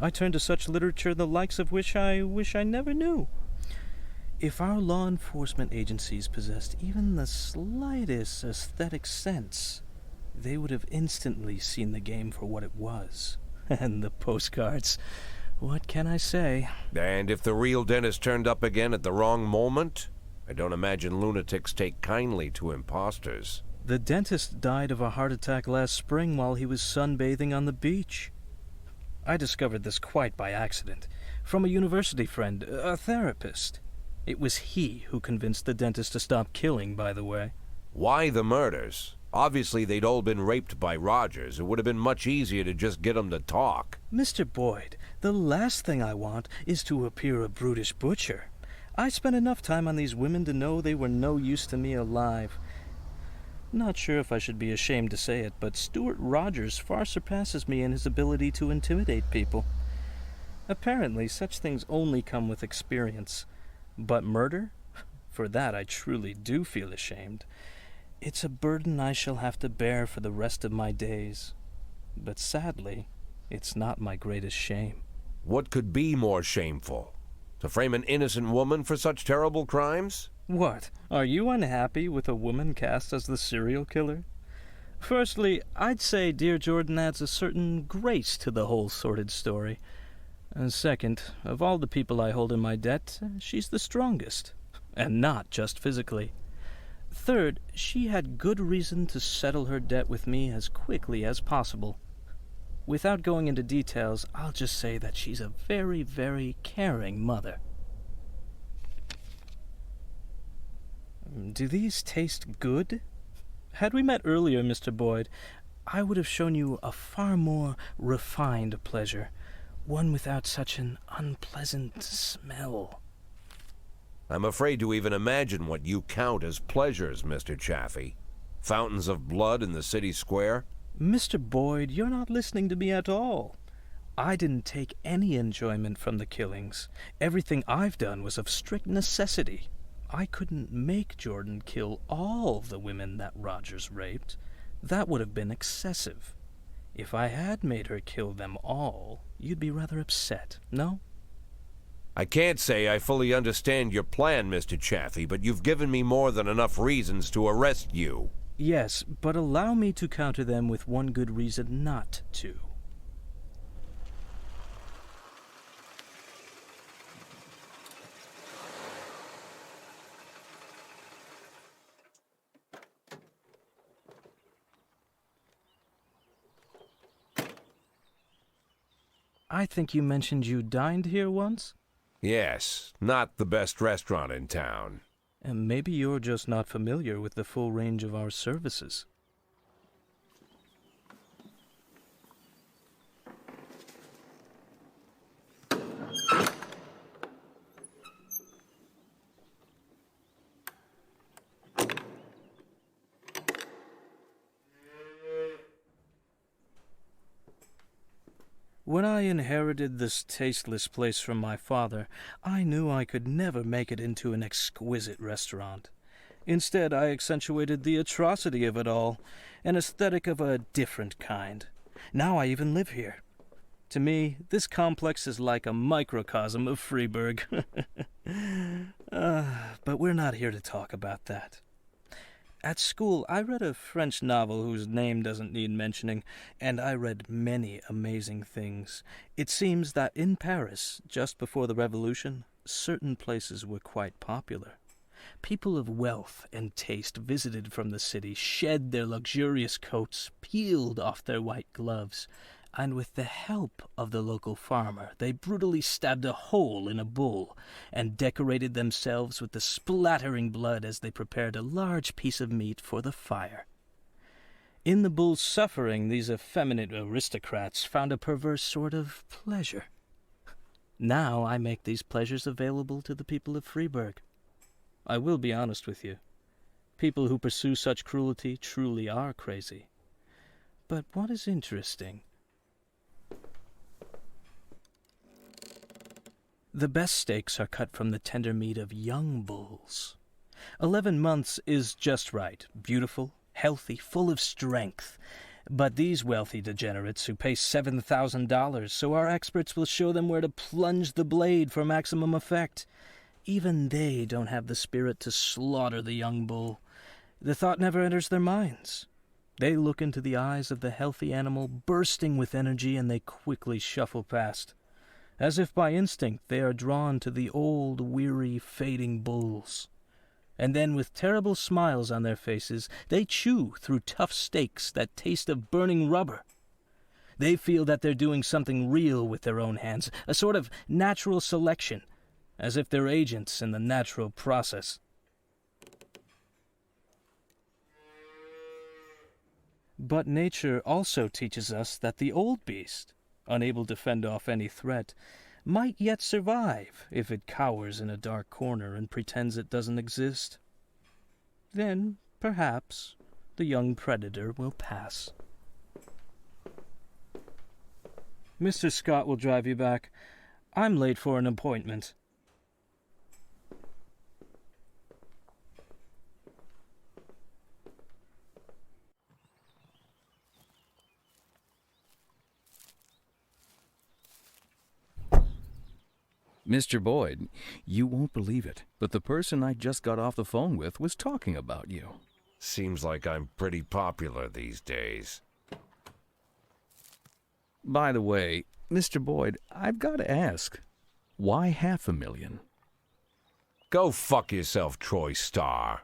I turn to such literature the likes of which I wish I never knew. If our law enforcement agencies possessed even the slightest aesthetic sense, they would have instantly seen the game for what it was. And the postcards, what can I say? And if the real dentist turned up again at the wrong moment? I don't imagine lunatics take kindly to imposters. The dentist died of a heart attack last spring while he was sunbathing on the beach. I discovered this quite by accident, from a university friend, a therapist. It was he who convinced the dentist to stop killing, by the way. Why the murders? Obviously they'd all been raped by Rogers. It would have been much easier to just get them to talk. Mr. Boyd, the last thing I want is to appear a brutish butcher. I spent enough time on these women to know they were no use to me alive. Not sure if I should be ashamed to say it, but Stuart Rogers far surpasses me in his ability to intimidate people. Apparently, such things only come with experience. But murder? For that I truly do feel ashamed. It's a burden I shall have to bear for the rest of my days. But sadly, it's not my greatest shame. What could be more shameful? To frame an innocent woman for such terrible crimes? What? Are you unhappy with a woman cast as the serial killer? Firstly, I'd say Dear Jordan adds a certain grace to the whole sordid story. And second, of all the people I hold in my debt, she's the strongest. And not just physically. Third, she had good reason to settle her debt with me as quickly as possible. Without going into details, I'll just say that she's a very, very caring mother. Do these taste good? Had we met earlier, Mr. Boyd, I would have shown you a far more refined pleasure, one without such an unpleasant smell. I'm afraid to even imagine what you count as pleasures, Mr. Chaffee. Fountains of blood in the city square? Mr. Boyd, you're not listening to me at all. I didn't take any enjoyment from the killings. Everything I've done was of strict necessity. I couldn't make Jordan kill all the women that Rogers raped. That would have been excessive. If I had made her kill them all, you'd be rather upset, no? I can't say I fully understand your plan, Mr. Chaffee, but you've given me more than enough reasons to arrest you. Yes, but allow me to counter them with one good reason not to. I think you mentioned you dined here once? Yes, not the best restaurant in town. And maybe you're just not familiar with the full range of our services. When I inherited this tasteless place from my father, I knew I could never make it into an exquisite restaurant. Instead, I accentuated the atrocity of it all, an aesthetic of a different kind. Now I even live here. To me, this complex is like a microcosm of Freeburg. But we're not here to talk about that. At school, I read a French novel whose name doesn't need mentioning, and I read many amazing things. It seems that in Paris, just before the Revolution, certain places were quite popular. People of wealth and taste visited from the city, shed their luxurious coats, peeled off their white gloves, and with the help of the local farmer, they brutally stabbed a hole in a bull and decorated themselves with the splattering blood as they prepared a large piece of meat for the fire. In the bull's suffering, these effeminate aristocrats found a perverse sort of pleasure. Now I make these pleasures available to the people of Freeburg. I will be honest with you. People who pursue such cruelty truly are crazy. But what is interesting? The best steaks are cut from the tender meat of young bulls. 11 months is just right, beautiful, healthy, full of strength. But these wealthy degenerates who pay $7,000, so our experts will show them where to plunge the blade for maximum effect. Even they don't have the spirit to slaughter the young bull. The thought never enters their minds. They look into the eyes of the healthy animal, bursting with energy, and they quickly shuffle past. As if by instinct, they are drawn to the old, weary, fading bulls. And then, with terrible smiles on their faces, they chew through tough steaks that taste of burning rubber. They feel that they're doing something real with their own hands, a sort of natural selection, as if they're agents in the natural process. But nature also teaches us that the old beast, unable to fend off any threat, might yet survive if it cowers in a dark corner and pretends it doesn't exist. Then, perhaps, the young predator will pass. Mr. Scott will drive you back. I'm late for an appointment. Mr. Boyd, you won't believe it, but the person I just got off the phone with was talking about you. Seems like I'm pretty popular these days. By the way, Mr. Boyd, I've got to ask, why $500,000? Go fuck yourself, Troy Starr.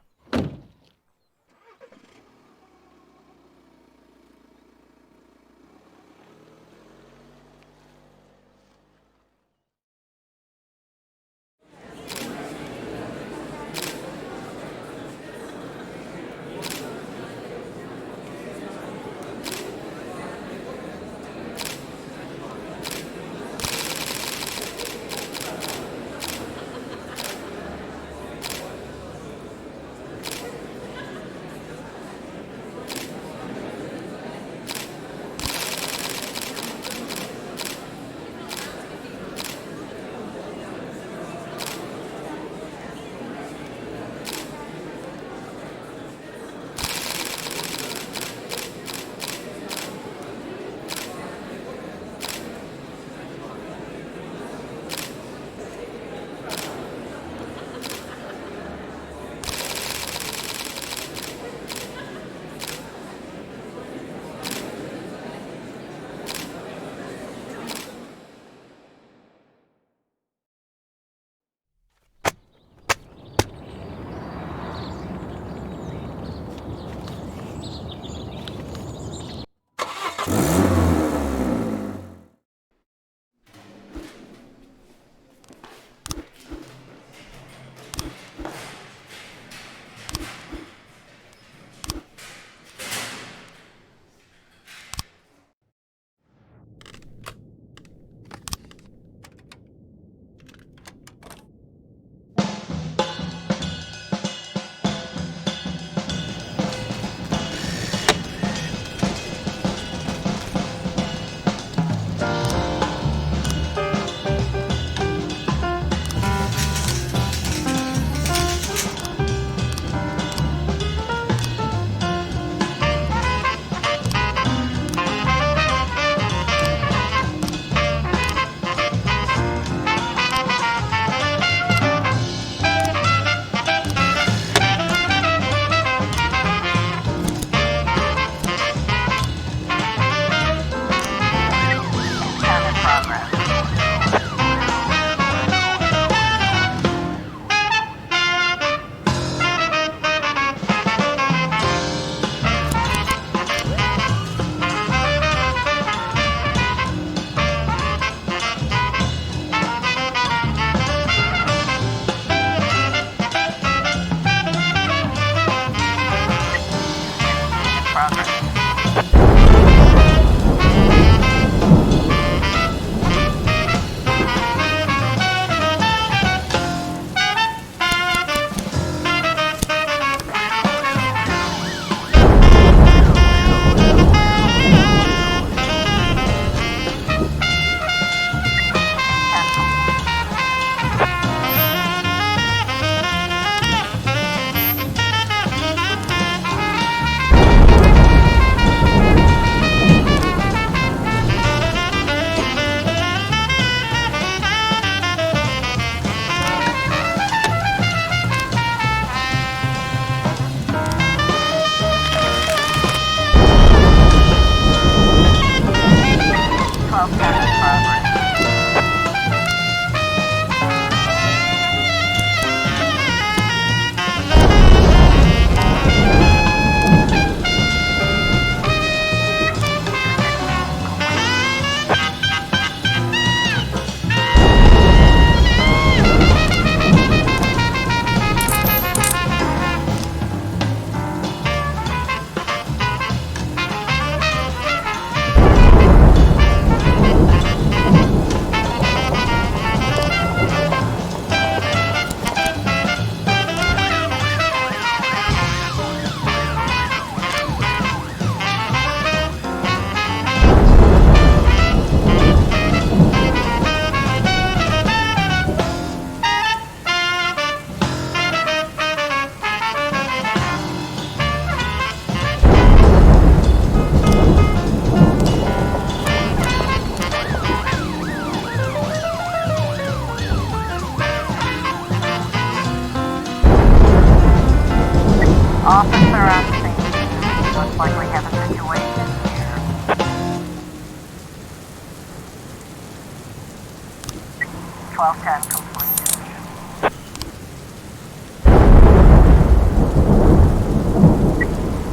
1210 complete.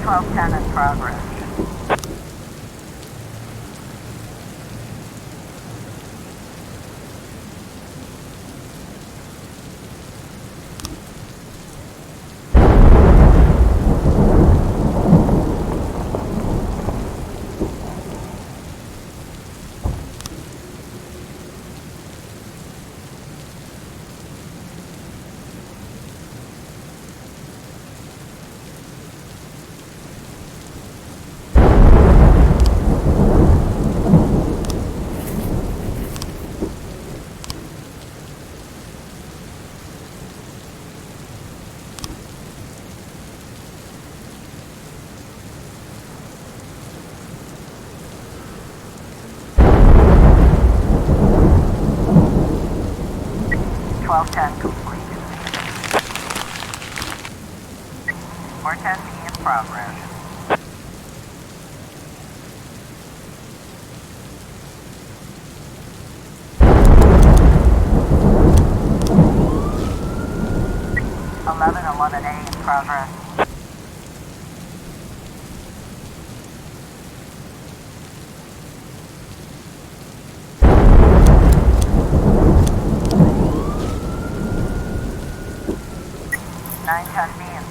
1210 in progress. Complete. 410B in progress. A in progress.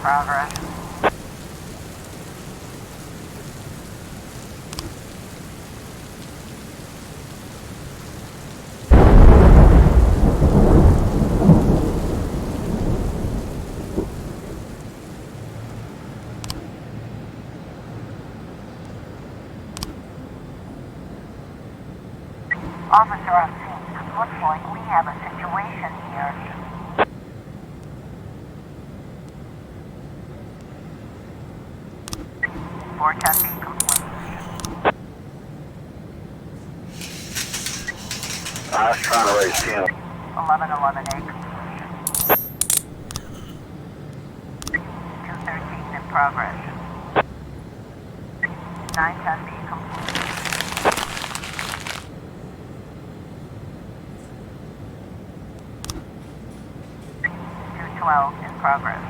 Progress. Officer on scene. Looks like we have a situation here. Forecasting complete. I was trying to raise 10. 1111A complete. 213 in progress. 910B complete. 212 in progress.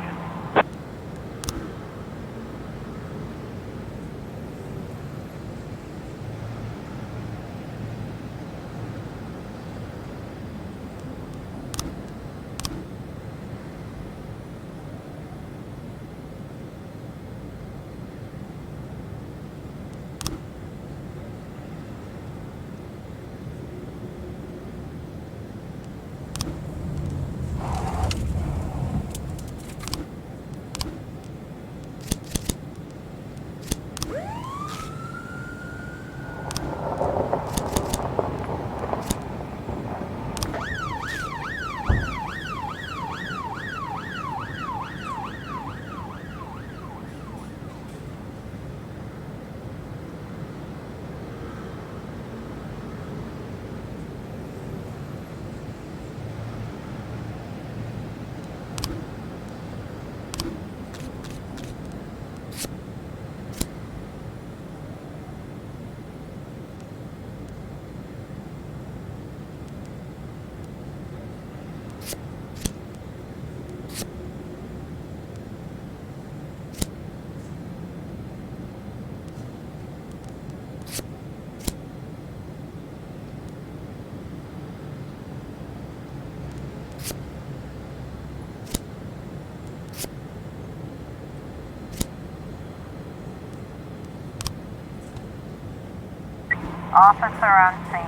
Officer on scene.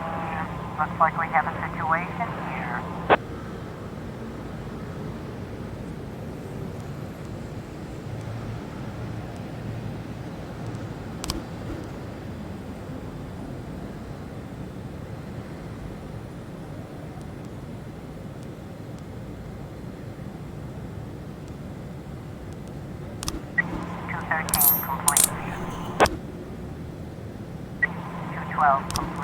Looks like we have a situation here. Complete. 212 complete.